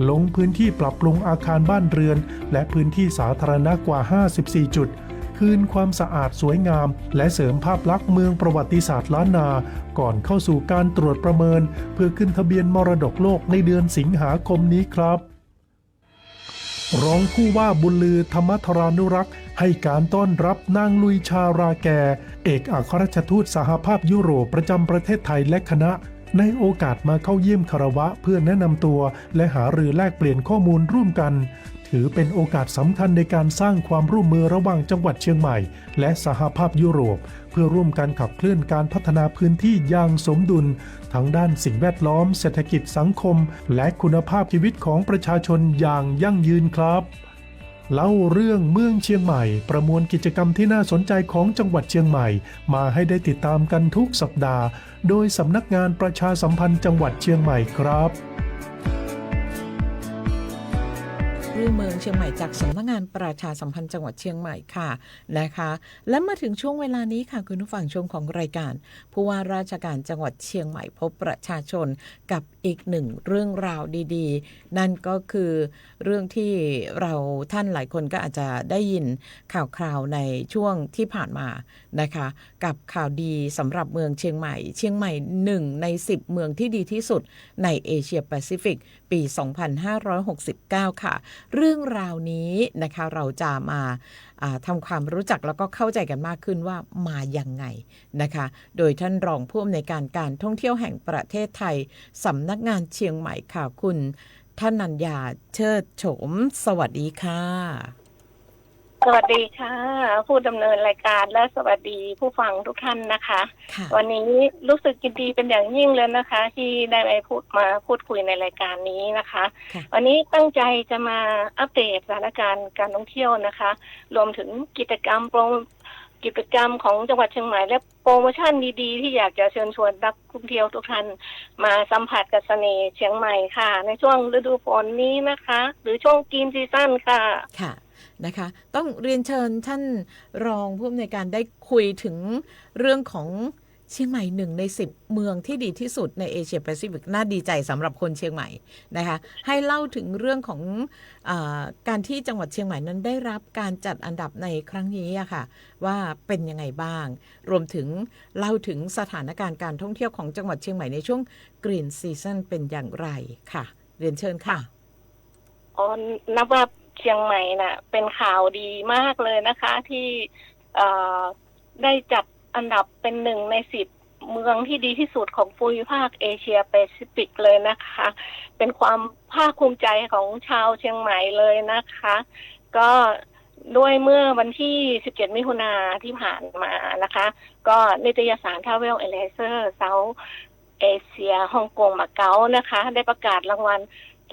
ลงพื้นที่ปรับปรุงอาคารบ้านเรือนและพื้นที่สาธารณะกว่า54จุดคืนความสะอาดสวยงามและเสริมภาพลักษณ์เมืองประวัติศาสตร์ล้านนาก่อนเข้าสู่การตรวจประเมินเพื่อขึ้นทะเบียนมรดกโลกในเดือนสิงหาคมนี้ครับรองผู้ว่าบุญลือธรรมธรานุรักษ์ให้การต้อนรับนางลุยชาราแกเอกอัครราชทูตสหภาพยุโรปประจำประเทศไทยและคณะในโอกาสมาเข้าเยี่ยมคารวะเพื่อแนะนำตัวและหารือแลกเปลี่ยนข้อมูลร่วมกันถือเป็นโอกาสสำคัญในการสร้างความร่วมมือระหว่างจังหวัดเชียงใหม่และสหภาพยุโรปเพื่อร่วมกันขับเคลื่อนการพัฒนาพื้นที่อย่างสมดุลทั้งด้านสิ่งแวดล้อมเศรษฐกิจสังคมและคุณภาพชีวิตของประชาชนอย่างยั่งยืนครับเล่าเรื่องเมืองเชียงใหม่ประมวลกิจกรรมที่น่าสนใจของจังหวัดเชียงใหม่มาให้ได้ติดตามกันทุกสัปดาห์โดยสำนักงานประชาสัมพันธ์จังหวัดเชียงใหม่ครับเรื่องเมืองเชียงใหม่จากสำนักงานประชาสัมพันธ์จังหวัดเชียงใหม่ค่ะนะคะและมาถึงช่วงเวลานี้ค่ะคุณผู้ฟังช่วงของรายการผู้ว่าราชการจังหวัดเชียงใหม่พบประชาชนกับอีกหนึ่งเรื่องราวดีๆนั่นก็คือเรื่องที่เราท่านหลายคนก็อาจจะได้ยินข่าวคราวในช่วงที่ผ่านมานะคะกับข่าวดีสำหรับเมืองเชียงใหม่1ใน10เมืองที่ดีที่สุดในเอเชียแปซิฟิกปี2569ค่ะเรื่องราวนี้นะคะเราจะมาทำความรู้จักแล้วก็เข้าใจกันมากขึ้นว่ามายังไงนะคะโดยท่านรองผู้อำนวยการการท่องเที่ยวแห่งประเทศไทยสำนักงานเชียงใหม่ค่ะคุณธนัญญาเชิดโฉมสวัสดีค่ะสวัสดีค่ะผู้ดำเนินรายการและสวัสดีผู้ฟังทุกท่านนะคะวันนี้รู้สึกยินดีเป็นอย่างยิ่งเลยนะคะที่ได้มาพูดคุยในรายการนี้นะคะวันนี้ตั้งใจจะมาอัปเดตสถานการณ์การท่องเที่ยวนะคะรวมถึงกิจกรรมของจังหวัดเชียงใหม่และโปรโมชั่นดีๆที่อยากจะเชิญชวนนักท่องเที่ยวทุกท่านมาสัมผัสกับเสน่ห์เชียงใหม่ค่ะในช่วงฤดูฝนนี้นะคะหรือช่วงกรีนซีซั่นค่ะค่ะนะคะต้องเรียนเชิญท่านรองผู้อำนวยการได้คุยถึงเรื่องของเชียงใหม่1ใน10เมืองที่ดีที่สุดในเอเชียแปซิฟิกน่าดีใจสำหรับคนเชียงใหม่นะคะให้เล่าถึงเรื่องของการที่จังหวัดเชียงใหม่นั้นได้รับการจัดอันดับในครั้งนี้อะค่ะว่าเป็นยังไงบ้างรวมถึงเล่าถึงสถานการณ์การท่องเที่ยวของจังหวัดเชียงใหม่ในช่วงกรีนซีซั่นเป็นอย่างไรค่ะเรียนเชิญค่ะนับว่าเชียงใหม่น่ะเป็นข่าวดีมากเลยนะคะที่ได้จัดอันดับเป็น1ใน10เมืองที่ดีที่สุดของภูมิภาคเอเชียแปซิฟิกเลยนะคะเป็นความภาคภูมิใจของชาวเชียงใหม่เลยนะคะก็ด้วยเมื่อวันที่17มิถุนายนที่ผ่านมานะคะก็นิตยสาร Travel Advisor South Asia ฮ่องกงมาเก๊านะคะได้ประกาศรางวัล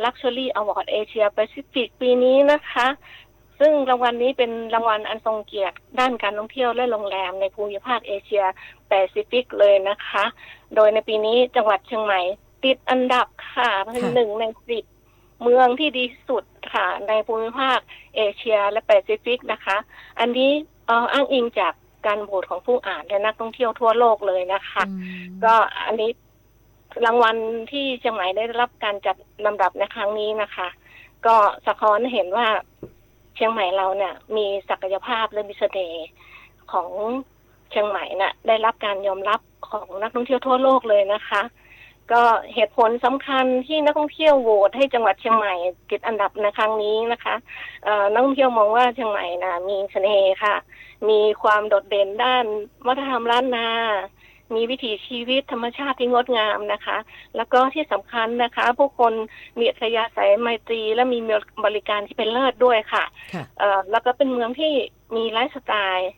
Luxury Award Asia Pacific ปีนี้นะคะซึ่งรางวัลนี้เป็นรางวัลอันทรงเกียรติด้านการท่องเที่ยวและโรงแรมในภูมิภาคเอเชียแปซิฟิกเลยนะคะโดยในปีนี้จังหวัดเชียงใหม่ติดอันดับค่ะเป็น1ใน10เมืองที่ดีที่สุดค่ะในภูมิภาคเอเชียและแปซิฟิกนะคะอันนี้อ้างอิงจากการโหวตของผู้อ่านและนักท่องเที่ยวทั่วโลกเลยนะคะก็อันนี้รางวัลที่เชียงใหม่ได้รับการจัดลำดับในครั้งนี้นะคะก็สะท้อนเห็นว่าเชียงใหม่เราเนี่ยมีศักยภาพและมีเสน่ห์ของเชียงใหม่น่ะได้รับการยอมรับของนักท่องเที่ยวทั่วโลกเลยนะคะ ก็เหตุผลสำคัญที่นักท่องเที่ยวโหวตให้จังหวัดเชียงใหม่ติดอันดับในครั้งนี้นะคะนักท่องเที่ยวมองว่าเชียงใหม่นะมีเสน่ห์ค่ะมีความโดดเด่นด้านวัฒนธรรมล้านนามีวิถีชีวิตธรรมชาติที่งดงามนะคะแล้วก็ที่สำคัญนะคะผู้คนมีอัธยาศัยไมตรีและมีบริการที่เป็นเลิศด้วยค่ะแล้วก็เป็นเมืองที่มีไลฟ์สไตล์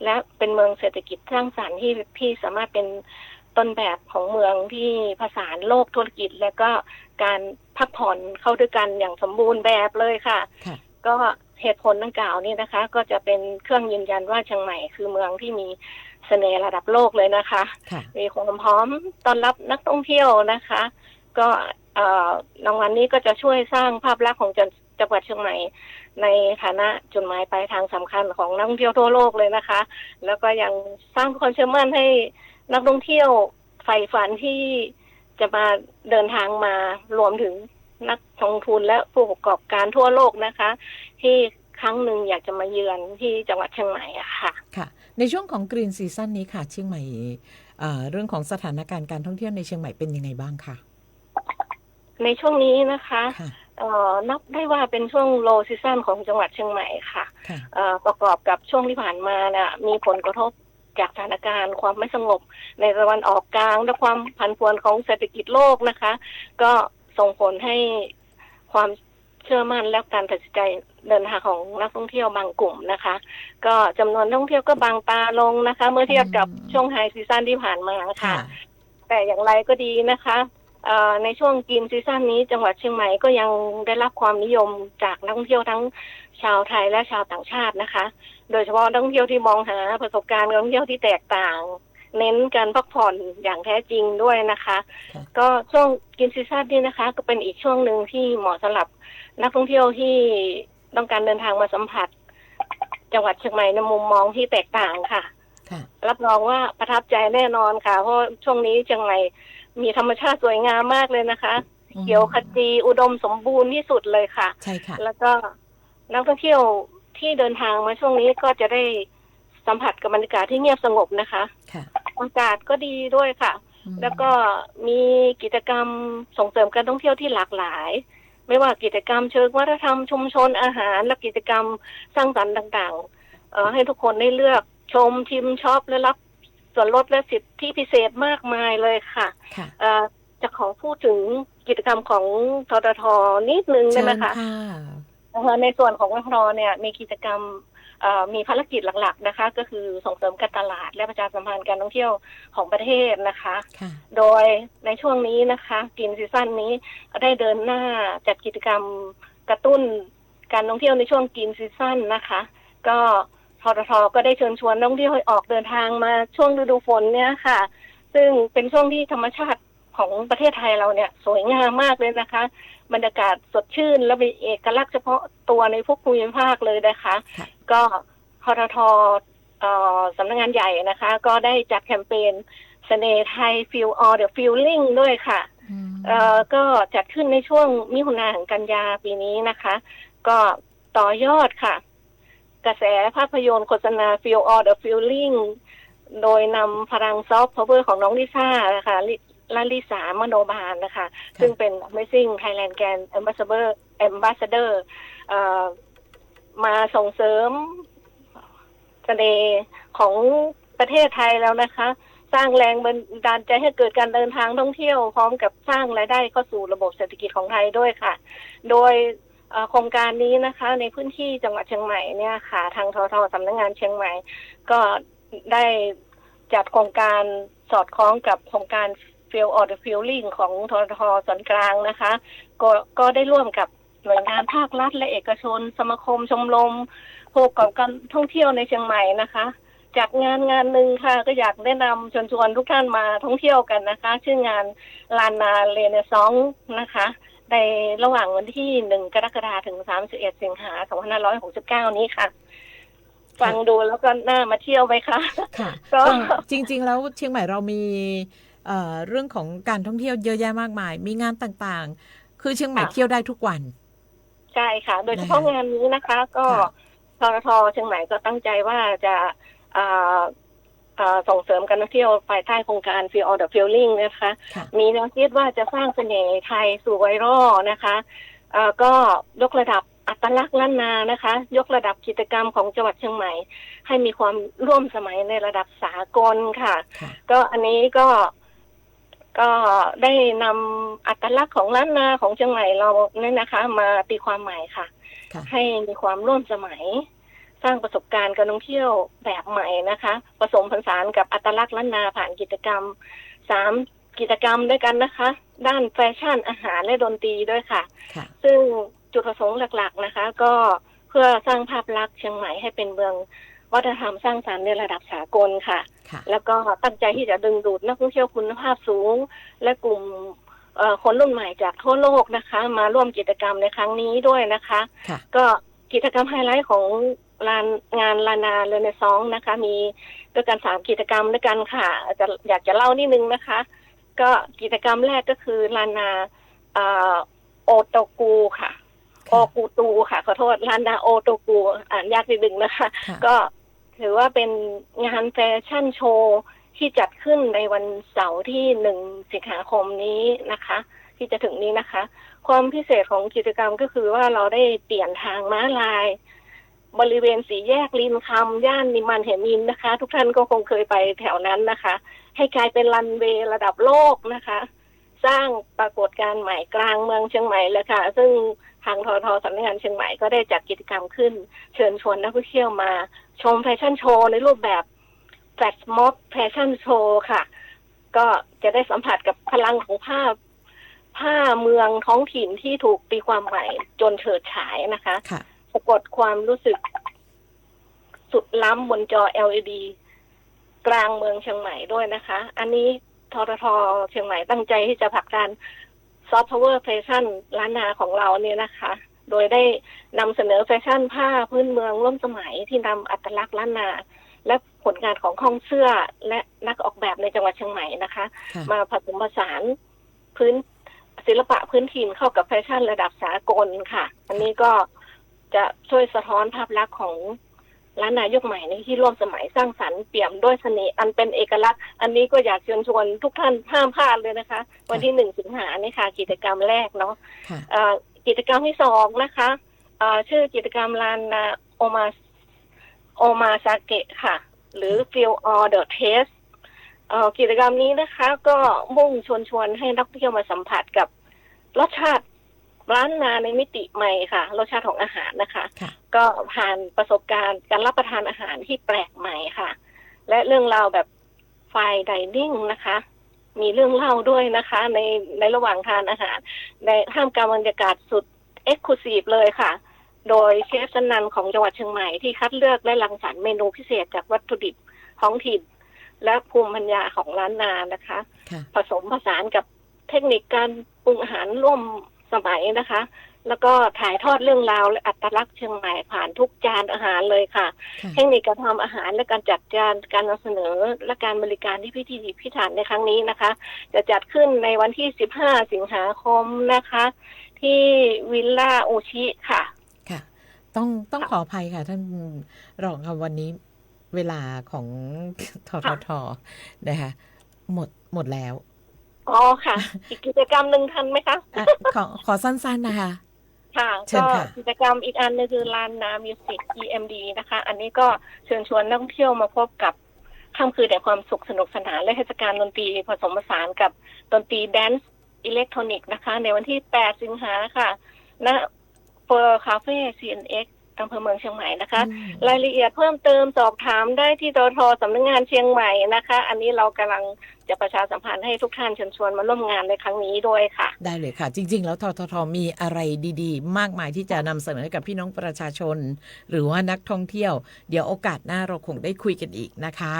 และเป็นเมืองเศรษฐกิจสร้างสรรค์ที่สามารถเป็นต้นแบบของเมืองที่ผสานโลกธุรกิจและก็การพักผ่อนเข้าด้วยกันอย่างสมบูรณ์แบบเลยค่ะก็เหตุผลดังกล่าวนี่นะคะก็จะเป็นเครื่องยืนยันว่าเชียงใหม่คือเมืองที่มีเสน่ห์ระดับโลกเลยนะคะมีความพร้อมต้อนรับนักท่องเที่ยวนะคะก็รางวัลนี้ก็จะช่วยสร้างภาพลักษณ์ของจังหวัดเชียงใหม่ในฐานะจุดหมายปลายทางสำคัญของนักท่องเที่ยวทั่วโลกเลยนะคะแล้วก็ยังสร้างความเชื่อมั่นให้นักท่องเที่ยวใฝ่ฝันที่จะมาเดินทางมารวมถึงนักลงทุนและผู้ประกอบการทั่วโลกนะคะที่ครั้งหนึ่งอยากจะมาเยือนที่จังหวัดเชียงใหม่อะค่ะค่ะในช่วงของกรีนซีซั่นนี้ค่ะเชียงใหม่เรื่องของสถานการณ์การท่องเที่ยวในเชียงใหม่เป็นยังไงบ้างคะในช่วงนี้นะคะนับได้ว่าเป็นช่วงโลซีซั่นของจังหวัดเชียงใหม่ค่ะประกอบกับช่วงที่ผ่านมาน่ะมีผลกระทบจากสถานการณ์ความไม่สงบในตะวันออกกลางและความผันผวนของเศรษฐกิจโลกนะคะก็ส่งผลให้ความเชื่อมั่นและการตัดสินใจเดินทางของนักท่องเที่ยวบางกลุ่มนะคะก็จำนวนนักท่องเที่ยวก็บางตาลงนะคะเมื่อเทียบกับช่วงไฮซีซั่นที่ผ่านมาค่ะแต่อย่างไรก็ดีนะคะในช่วงกินซีซั่นนี้จังหวัดเชียงใหม่ก็ยังได้รับความนิยมจากนักท่องเที่ยวทั้งชาวไทยและชาวต่างชาตินะคะโดยเฉพาะนักท่องเที่ยวที่มองหาประสบการณ์การท่องเที่ยวที่แตกต่างเน้นการพักผ่อนอย่างแท้จริงด้วยนะคะก็ช่วงกินซีซั่นนี้นะคะก็เป็นอีกช่วงหนึ่งที่เหมาะสำหรับนักท่องเที่ยวที่ต้องการเดินทางมาสัมผัสจังหวัดเชียงใหม่ในมุมมองที่แตกต่างค่ะรับรองว่าประทับใจแน่นอนค่ะเพราะช่วงนี้เชียงใหม่มีธรรมชาติสวยงามมากเลยนะคะเขียวขจีอุดมสมบูรณ์ที่สุดเลยค่ะใช่ค่ะแล้วก็นักท่องเที่ยวที่เดินทางมาช่วงนี้ก็จะได้สัมผัสกับบรรยากาศที่เงียบสงบนะคะอากาศก็ดีด้วยค่ะแล้วก็มีกิจกรรมส่งเสริมการท่องเที่ยวที่หลากหลายไม่ว่ากิจกรรมเชิงวัฒนธรรมชุมชนอาหารและกิจกรรมสร้างสรรค์ต่างๆให้ทุกคนได้เลือกชมชิมช็อปและรับส่วนลดและสิทธิพิเศษมากมายเลยค่ะจะขอพูดถึงกิจกรรมของททท.นิดนึงได้ไหมคะในส่วนของททท.เนี่ยมีกิจกรรมมีภารกิจหลักๆนะคะก็คือส่งเสริมการตลาดและประชาสัมพันธ์การท่องเที่ยวของประเทศนะคะโดยในช่วงนี้นะคะกินซีซั่นนี้ได้เดินหน้าจัดกิจกรรมกระตุ้นการท่องเที่ยวในช่วงกินซีซั่นนะคะก็ททท.ก็ได้เชิญชวนนักท่องเที่ยวให้ออกเดินทางมาช่วงฤดูฝนเนี่ยค่ะซึ่งเป็นช่วงที่ธรรมชาติของประเทศไทยเราเนี่ยสวยงามมากเลยนะคะบรรยากาศสดชื่นและมีเอกลักษณ์เฉพาะตัวในพวกภูมิภาคเลยนะคะก็ททท.สำนักงานใหญ่นะคะก็ได้จัดแคมเปญเสน่ห์ไทย Feel All the Feeling ด้วยค่ะก็จัดขึ้นในช่วงมิถุนายนถึงกันยาปีนี้นะคะก็ต่อยอดค่ะกระแสภาพยนตร์โฆษณา Feel All the Feeling โดยนำพลังซอฟต์พาวเวอร์ของน้องลิซ่านะคะลิสามโนบาลนะคะซึ่งเป็น Amazing Thailand Grand Ambassador มาส่งเสริมเสน่ห์ของประเทศไทยแล้วนะคะสร้างแรงบันดาลใจให้เกิดการเดินทางท่องเที่ยวพร้อมกับสร้างรายได้เข้าสู่ระบบเศรษฐกิจของไทยด้วยค่ะโดยโครงการนี้นะคะในพื้นที่จังหวัดเชียงใหม่เนี่ยค่ะทางททสำนักงานเชียงใหม่ก็ได้จัดโครงการสอดคล้องกับโครงการ Feel All the Feeling ของททส่วนกลางนะคะก็ได้ร่วมกับหน่วยงานภาครัฐและเอกชนสมาคมชมรมผู้ประกอบการท่องเที่ยวในเชียงใหม่นะคะจัดงานหนึ่งค่ะก็อยากแนะนำชวนทุกท่านมาท่องเที่ยวกันนะคะชื่องานลานนาเรเนซองส์นะคะในระหว่างวันที่1 กรกฎาคมถึง31 สิงหาคม 2569 นี้ค่ะฟังดูแล้วก็น่ามาเที่ยวไหมคะค่ะก็จริงๆแล้วเชียงใหม่เรามีเรื่องของการท่องเที่ยวเยอะแยะมากมายมีงานต่างๆคือเชียงใหม่เที่ยวได้ทุกวันใช่ค่ะโดยเฉพาะงานนี้นะคะก็ททท.เชียงใหม่ก็ตั้งใจว่าจะ ส่งเสริมการท่องเที่ยวภายใต้โครงการ Feel All the Feeling นะคะมีแนวคิดว่าจะสร้างเสน่ห์ไทยสู่ไวรัลนะคะก็ยกระดับอัตลักษณ์ล้านนานะคะยกระดับกิจกรรมของจังหวัดเชียงใหม่ให้มีความร่วมสมัยในระดับสากลค่ะก็อันนี้ก็ได้นำอัตลักษณ์ของล้านนาของเชียงใหม่เราเนี่ยนะคะมาตีความใหม่ค่ะให้มีความร่วมสมัยสร้างประสบการณ์การท่องเที่ยวแบบใหม่นะคะผสมผสานกับอัตลักษณ์ล้านนาผ่านกิจกรรม3กิจกรรมด้วยกันนะคะด้านแฟชั่นอาหารและดนตรีด้วยค่ะซึ่งจุดประสงค์หลักๆนะคะก็เพื่อสร้างภาพลักษณ์เชียงใหม่ให้เป็นเมืองวัฒนธรรมสร้างสรรค์ในระดับสากลค่ะแล้วก็ตั้งใจที่จะดึงดูดนักท่องเที่ยวคุณภาพสูงและกลุ่มคนรุ่นใหม่จากทั่วโลกนะคะมาร่วมกิจกรรมในครั้งนี้ด้วยนะคะก็กิจกรรมไฮไลท์ของงานลานาเรเนซองส์นะคะมีด้วยกัน3กิจกรรมด้วยกันค่ะอยากจะเล่านิดนึงนะคะก็กิจกรรมแรกก็คือลานาโอโตกูค่ะโอกูตูค่ะขอโทษลานาโอโตกูอ่านยากนิดนึงนะคะก็ถือว่าเป็นงานแฟชั่นโชว์ที่จัดขึ้นในวันเสาร์ที่1 สิงหาคมนี้นะคะที่จะถึงนี้นะคะความพิเศษของกิจกรรมก็คือว่าเราได้เปลี่ยนทางม้าลายบริเวณสี่แยกริมคำย่านนิมมานเหมินนะคะทุกท่านก็คงเคยไปแถวนั้นนะคะให้กลายเป็นรันเวย์ระดับโลกนะคะสร้างปรากฏการณ์ใหม่กลางเมืองเชียงใหม่เลยค่ะซึ่งทางททสำนักงานเชียงใหม่ก็ได้จัดกิจกรรมขึ้นเชิญชวนนักท่องเที่ยวมาชมแฟชั่นโชว์ในรูปแบบแฟลชม็อบแฟชั่นโชว์ค่ะก็จะได้สัมผัสกับพลังของผ้าเมืองท้องถิ่นที่ถูกตีความใหม่จนเฉิดฉายนะคะสะกดความรู้สึกสุดล้ำบนจอ LED กลางเมืองเชียงใหม่ด้วยนะคะอันนี้ทททเชียงใหม่ตั้งใจที่จะผลักดันซอฟต์พาวเวอร์แฟชั่นล้านนาของเราเนี่ยนะคะโดยได้นำเสนอแฟชั่นผ้าพื้นเมืองร่วมสมัยที่นำอัตลักษณ์ล้านนาและผลงานของห้องเสื้อและนักออกแบบในจังหวัดเชียงใหม่นะคะมาผสมผสานศิลปะพื้นถิ่นเข้ากับแฟชั่นระดับสากลค่ะอันนี้ก็จะช่วยสะท้อนภาพลักษณ์ของล้านนายุคใหม่ในที่ร่วมสมัยสร้างสรรค์เปี่ยมด้วยเสน่ห์อันเป็นเอกลักษณ์อันนี้ก็อยากเชิญชวนทุกท่านห้ามพลาดเลยนะคะวันที่1 สิงหาคมนี่ค่ะกิจกรรมแรกเนาะกิจกรรมที่2นะคะชื่อกิจกรรมลานาโอมาซาเกะค่ะหรือ Feel All the Taste กิจกรรมนี้นะคะก็มุ่งชวนให้นักท่องเที่ยวมาสัมผัสกับรสชาติร้านนาในมิติใหม่ค่ะรสชาติของอาหารนะคะก็ผ่านประสบการณ์การรับประทานอาหารที่แปลกใหม่ค่ะและเรื่องราวแบบไฟน์ไดนิ่งนะคะมีเรื่องเล่าด้วยนะคะในระหว่างทานอาหารในท่ามกลางบรรยากาศสุดเอ็กซ์คลูซีฟเลยค่ะโดยเชฟชั้นนำของจังหวัดเชียงใหม่ที่คัดเลือกและรังสรรค์เมนูพิเศษจากวัตถุดิบท้องถิ่นและภูมิปัญญาของล้านนานะคะผสมผสานกับเทคนิคการปรุงอาหารร่วมสมัยนะคะแล้วก็ถ่ายทอดเรื่องราวและอัตลักษณ์เชียงใหม่ผ่านทุกจานอาหารเลยค่ะเทคนิคการทำอาหารและการจัดจานการนำเสนอและการบริการที่พิถีพิถันในครั้งนี้นะคะจะจัดขึ้นในวันที่15 สิงหาคมนะคะที่วิลล่าอูชิค่ะค่ะต้องขออภัยค่ะท่านรองค่ะวันนี้เวลาของทททนะคะหมดแล้วอ๋อค่ะอีกกิจกรรมหนึ่งทันไหมคะขอสั้นๆนะคะค่ะก็กิจกรรมอีกอันนึงคือลานนามิวสิก EMD นะคะอันนี้ก็เชิญชวนนักท่องเที่ยวมาพบกับค่ำคืนแห่งความสุขสนุกสนานและเทศกาลดนตรีผสมผสานกับดนตรีแดนซ์อิเล็กทรอนิกส์นะคะในวันที่8 สิงหาค่ะณเฟอร์คาเฟ่ CNX อำเภอเมืองเชียงใหม่นะคะรายละเอียดเพิ่มเติมสอบถามได้ที่ททสำนักงานเชียงใหม่นะคะอันนี้เรากำลังจะประชาสัมพันธ์ให้ทุกท่านเชิญชวนมาร่วมงานในครั้งนี้ด้วยค่ะได้เลยค่ะจริงๆแล้วทททมีอะไรดีๆมากมายที่จะนำเสนอกับพี่น้องประชาชนหรือว่านักท่องเที่ยวเดี๋ยวโอกาสหน้าเราคงได้คุยกันอีกนะคะ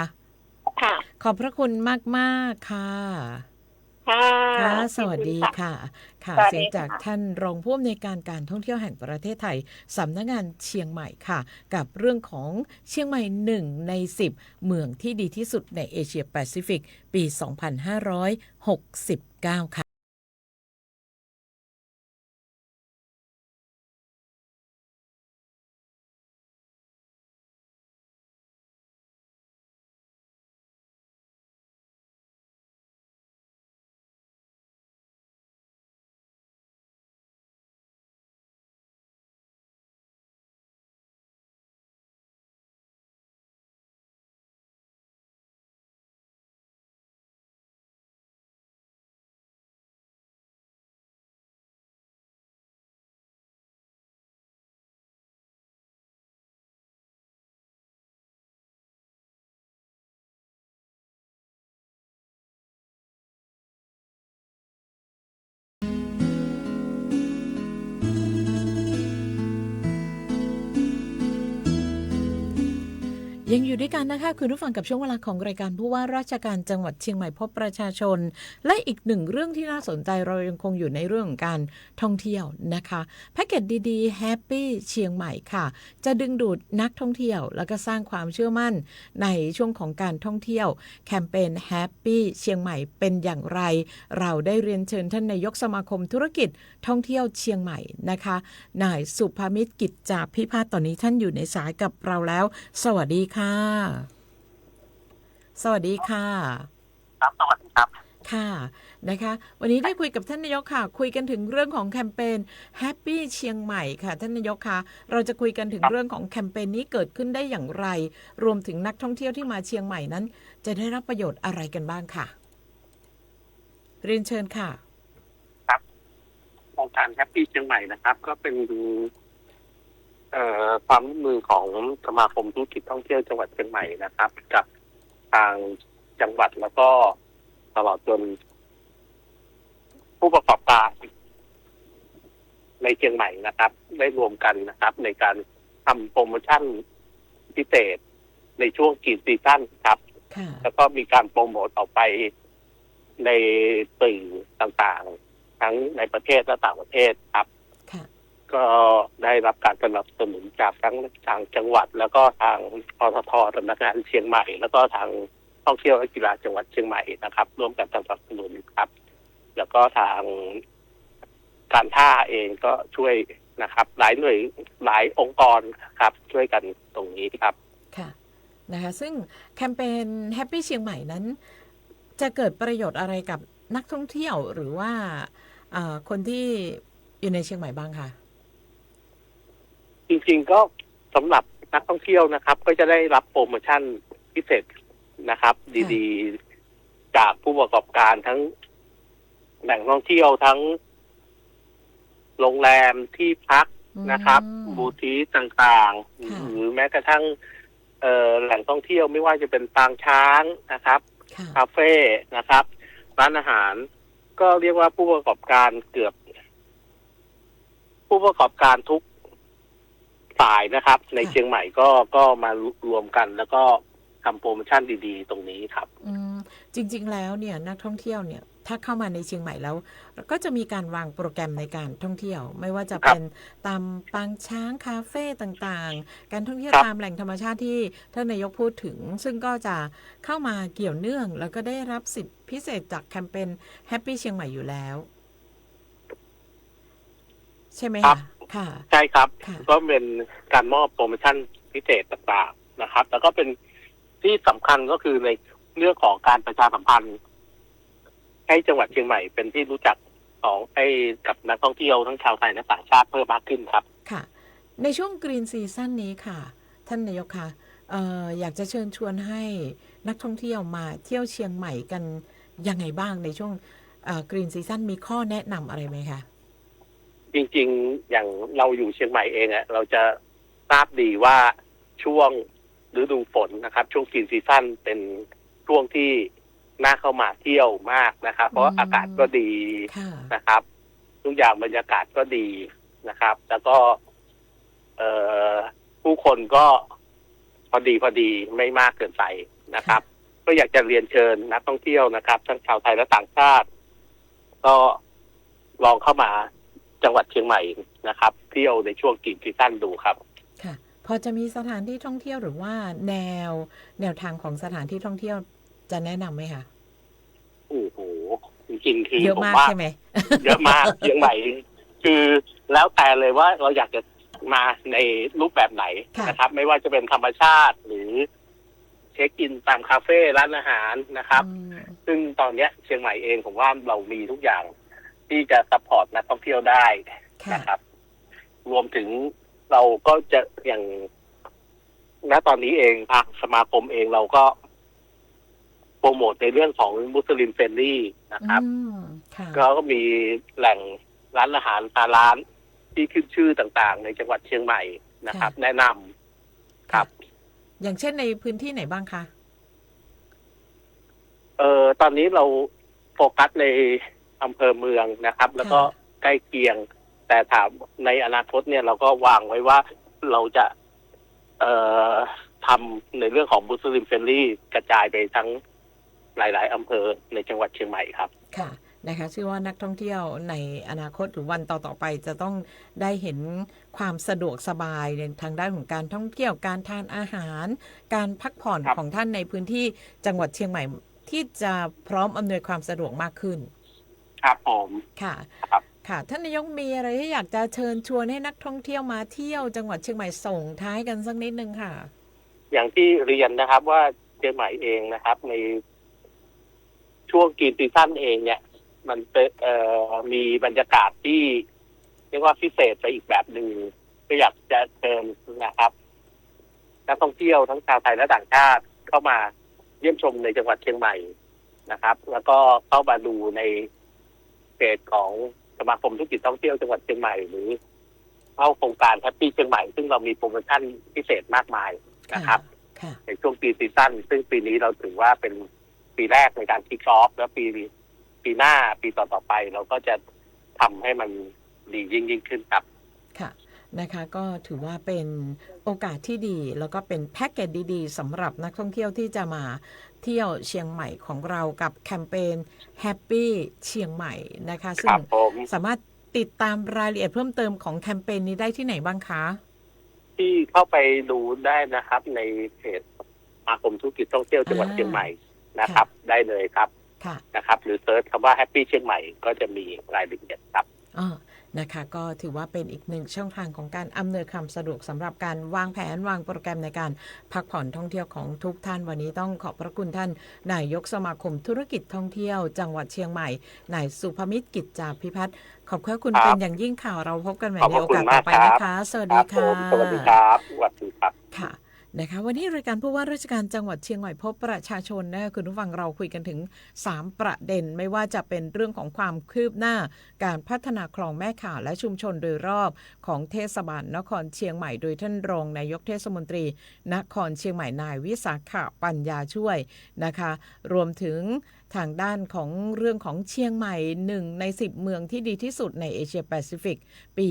ค่ะขอบพระคุณมากๆค่ะค่ะสวัสดีค่ะค่ะเสียงจากท่านรองผู้อำนวยการการท่องเที่ยวแห่งประเทศไทยสำนักงานเชียงใหม่ค่ะกับเรื่องของเชียงใหม่1 ใน 10เมืองที่ดีที่สุดในเอเชียแปซิฟิกปี 2569 ค่ะ ยังอยู่ด้วยกันนะคะคุณผู้ฟังกับช่วงเวลาของรายการผู้ว่าราชการจังหวัดเชียงใหม่พบประชาชนและอีกหนึ่งเรื่องที่น่าสนใจเรายังคงอยู่ในเรื่องของการท่องเที่ยวนะคะแพ็กเกจดีๆ Happy เชียงใหม่ค่ะจะดึงดูดนักท่องเที่ยวแล้วก็สร้างความเชื่อมั่นในช่วงของการท่องเที่ยวแคมเปญ Happy เชียงใหม่เป็นอย่างไรเราได้เรียนเชิญท่านนายกสมาคมธุรกิจท่องเที่ยวเชียงใหม่นะคะนายสุภมิตรกิจจาภิพาสตอนนี้ท่านอยู่ในสายกับเราแล้วสวัสดีค่ะสวัสดีค่ะครับสวัสดีครับค่ะนะคะวันนี้ได้คุยกับท่านนายกค่ะคุยกันถึงเรื่องของแคมเปญ Happy เชียงใหม่ค่ะท่านนายกค่ะเราจะคุยกันถึงเรื่องของแคมเปญนี้เกิดขึ้นได้อย่างไรรวมถึงนักท่องเที่ยวที่มาเชียงใหม่นั้นจะได้รับประโยชน์อะไรกันบ้างค่ะเรียนเชิญค่ะครับโครงการ Happy เชียงใหม่นะครับก็เป็นความร่วมมือของสมาคมธุรกิจท่องเที่ยวจังหวัดเชียงใหม่นะครับกับทางจังหวัดแล้วก็ตลอดจนผู้ประกอบการในเชียงใหม่นะครับได้รวมกันนะครับในการทำโปรโมชั่นพิเศษในช่วงกีดซีซั่นครับแล้วก็มีการโปรโมทออกไปในสื่อต่างๆทั้งในประเทศและต่างประเทศครับก็ได้รับการสนับสนุนจากทั้งทางจังหวัดแล้วก็ทางปตท.สำนักงานเชียงใหม่แล้วก็ทางท่องเที่ยวและกีฬาจังหวัดเชียงใหม่นะครับร่วมกันสนับสนุนครับแล้วก็ทางการท่าเองก็ช่วยนะครับหลายหน่วยหลายองค์กรครับช่วยกันตรงนี้ครับค่ะนะคะซึ่งแคมเปญ Happy เชียงใหม่นั้นจะเกิดประโยชน์อะไรกับนักท่องเที่ยวหรือว่าคนที่อยู่ในเชียงใหม่บ้างคะจริงๆก็สำหรับนักท่องเที่ยวนะครับก็จะได้รับโปรโมชั่นพิเศษนะครับดีๆจากผู้ประกอบการทั้งแหล่งท่องเที่ยวทั้งโรงแรมที่พักนะครับบูติกต่างๆหรือแม้กระทั่งแหล่งท่องเที่ยวไม่ว่าจะเป็นปางช้างนะครับคาเฟ่นะครับร้านอาหารก็เรียกว่าผู้ประกอบการผู้ประกอบการทุกฝ่ายนะครับในเชียงใหม่ก็มารวมกันแล้วก็ทำโปรโมชั่นดีๆตรงนี้ครับจริงๆแล้วเนี่ยนักท่องเที่ยวเนี่ยถ้าเข้ามาในเชียงใหม่แล้วก็จะมีการวางโปรแกรมในการท่องเที่ยวไม่ว่าจะเป็นตามปางช้างคาเฟ่ต่างๆการท่องเที่ยวตามแหล่งธรรมชาติที่ท่านนายกพูดถึงซึ่งก็จะเข้ามาเกี่ยวเนื่องแล้วก็ได้รับสิทธิพิเศษจากแคมเปญ Happy เชียงใหม่อยู่แล้วใช่ไหมคะค่ะใช่ครับก็เป็นการมอบโปรโมชั่นพิเศษต่างๆนะครับแล้วก็เป็นที่สำคัญก็คือในเรื่องของการประชาสัมพันธ์ให้จังหวัดเชียงใหม่เป็นที่รู้จักของกับนักท่องเที่ยวทั้งชาวไทยและต่างชาติเพิ่มมากขึ้นครับค่ะในช่วงกรีนซีซั่นนี้ค่ะท่านนายกค่ะอยากจะเชิญชวนให้นักท่องเที่ยวมาเที่ยวเชียงใหม่กันยังไงบ้างในช่วงกรีนซีซั่นมีข้อแนะนำอะไรไหมคะจริงๆอย่างเราอยู่เชียงใหม่เองเราจะทราบดีว่าช่วงฤดูฝนนะครับช่วงกรีนซีซั่นเป็นช่วงที่น่าเข้ามาเที่ยวมากนะครับเพราะอากาศก็ดีนะครับทุกอย่างบรรยากาศก็ดีนะครับแล้วก็ผู้คนก็พอดีไม่มากเกินไปนะครับก็อยากจะเรียนเชิญนักท่องเที่ยวนะครับทั้งชาวไทยและต่างชาติก็ลองเข้ามาจังหวัดเชียงใหม่นะครับเที่ยวในช่วงกรีนซีซั่นดูครับค่ะพอจะมีสถานที่ท่องเที่ยวหรือว่าแนวทางของสถานที่ท่องเที่ยวจะแนะนำไหมคะโอ้โหจริงๆคือเยอะมากใช่ไหมเยอะมากเชียงใหม่คือแล้วแต่เลยว่าเราอยากจะมาในรูปแบบไหนนะครับไม่ว่าจะเป็นธรรมชาติหรือเช็คอินตามคาเฟ่ร้านอาหารนะครับซึ่งตอนนี้เชียงใหม่เองผมว่าเรามีทุกอย่างที่จะซัพพอร์ตนักท่องเที่ยวได้นะครับรวมถึงเราก็จะอย่างณตอนนี้เองทางสมาคมเองเราก็โปรโมทในเรื่องของมุสลิมเฟรนลี่นะครับก็มีแหล่งร้านอาหารร้านที่ขึ้นชื่อต่างๆในจังหวัดเชียงใหม่นะครับแนะนำครับอย่างเช่นในพื้นที่ไหนบ้างคะตอนนี้เราโฟกัสในอำเภอเมืองนะครับแล้วก็ใกล้เคียงแต่ถามในอนาคตเนี่ยเราก็วางไว้ว่าเราจะท ำในเรื่องของมุสลิมเฟรนลี่กระจายไปทั้งหลายๆอำเภอในจังหวัดเชียงใหม่ครับค่ะนะคะเชื่อว่านักท่องเที่ยวในอนาคตหรือวันต่อๆไปจะต้องได้เห็นความสะดวกสบายในทางด้านของการท่องเที่ยวการทานอาหารการพักผ่อนของท่านในพื้นที่จังหวัดเชียงใหม่ที่จะพร้อมอำนวยความสะดวกมากขึ้นครับผมค่ะค่ะท่านนายกมีอะไรที่อยากจะเชิญชวนให้นักท่องเที่ยวมาเที่ยวจังหวัดเชียงใหม่ส่งท้ายกันสักนิดนึงค่ะอย่างที่เรียนนะครับว่าเชียงใหม่เองนะครับในช่วงกีนซีซั่นเองเนี่ยมันเป็นมีบรรยากาศที่เรียกว่าพิเศษไปอีกแบบหนึ่งก็อยากจะเชิญนะครับนักท่องเที่ยวทั้งชาวไทยและต่างชาติเข้ามาเยี่ยมชมในจังหวัดเชียงใหม่นะครับแล้วก็เข้ามาดูในเพจของสมาคมธุรกิจท่องเที่ยวจังหวัดเชียงใหม่หรือเข้าโครงการแฮปปี้เชียงใหม่ซึ่งเรามีโปรโมชั่นพิเศษมากมายนะครับในช่วงปีซีซั่นซึ่งปีนี้เราถือว่าเป็นปีแรกในการคิกออฟแล้วปีหน้าปีต่อๆไปเราก็จะทำให้มันดียิ่งขึ้นครับค่ะนะคะก็ถือว่าเป็นโอกาสที่ดีแล้วก็เป็นแพ็กเกจดีๆสำหรับนักท่องเที่ยวที่จะมาเที่ยวเชียงใหม่ของเรากับแคมเปญ Happy เชียงใหม่นะคะซึ่งสามารถติดตามรายละเอียดเพิ่มเติมของแคมเปญนี้ได้ที่ไหนบ้างคะที่เข้าไปดูได้นะครับในเพจสมาคมธุรกิจท่องเที่ยวจังหวัดเชียงใหม่นะครับได้เลยครับนะครับหรือเซิร์ชคำว่า Happy เชียงใหม่ก็จะมีรายละเอียดครับนะคะก็ถือว่าเป็นอีกหนึ่งช่องทางของการอำนวยความสะดวกสำหรับการวางแผนวางโปรแกรมในการพักผ่อนท่องเที่ยวของทุกท่านวันนี้ต้องขอบพระคุณท่านนายกสมาคมธุรกิจท่องเที่ยวจังหวัดเชียงใหม่นายสุภมิตรกิจจาภิพัฒน์ขอบคุณเป็นอย่างยิ่งค่ะเราพบกันใหม่ในโอกาสต่อไปนะคะสวัสดีค่ะสวัสดีครับสวัสดีครับค่ะนะคะวันนี้รายการผู้ว่าราชการจังหวัดเชียงใหม่พบประชาชนนะคุณผู้ฟังเราคุยกันถึง3ประเด็นไม่ว่าจะเป็นเรื่องของความคืบหน้าการพัฒนาคลองแม่ข่าและชุมชนโดยรอบของเทศบาลนครเชียงใหม่โดยท่านรองนายกเทศมนตรีนครเชียงใหม่นายวิสาขปัญญาช่วยนะคะรวมถึงทางด้านของเรื่องของเชียงใหม่1ใน10เมืองที่ดีที่สุดในเอเชียแปซิฟิกปี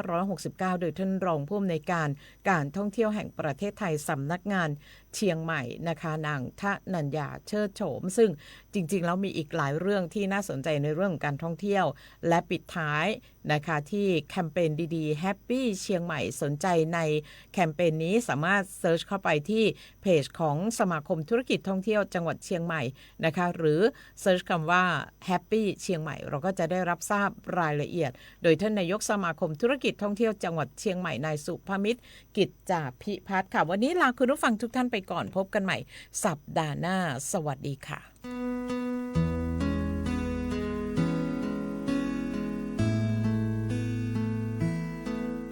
2569 โดยท่านรองผู้อำนวยการท่องเที่ยวแห่งประเทศไทยสำนักงานเชียงใหม่นะคะนางทนัญญาเชิดโฉมซึ่งจริงๆแล้วมีอีกหลายเรื่องที่น่าสนใจในเรื่องของการท่องเที่ยวและปิดท้ายนะคะที่แคมเปญดีๆ Happy เชียงใหม่สนใจในแคมเปญนี้สามารถเซิร์ชเข้าไปที่เพจของสมาคมธุรกิจท่องเที่ยวจังหวัดเชียงใหม่นะคะหรือเซิร์ชคำว่า Happy เชียงใหม่เราก็จะได้รับทราบรายละเอียดโดยท่านนายกสมาคมธุรกิจท่องเที่ยวจังหวัดเชียงใหม่นายสุภมิตรกิจจาภิพัฒน์ค่ะวันนี้ลาคุณผู้ฟังทุกท่านไปก่อนพบกันใหม่สัปดาห์หน้าสวัสดีค่ะ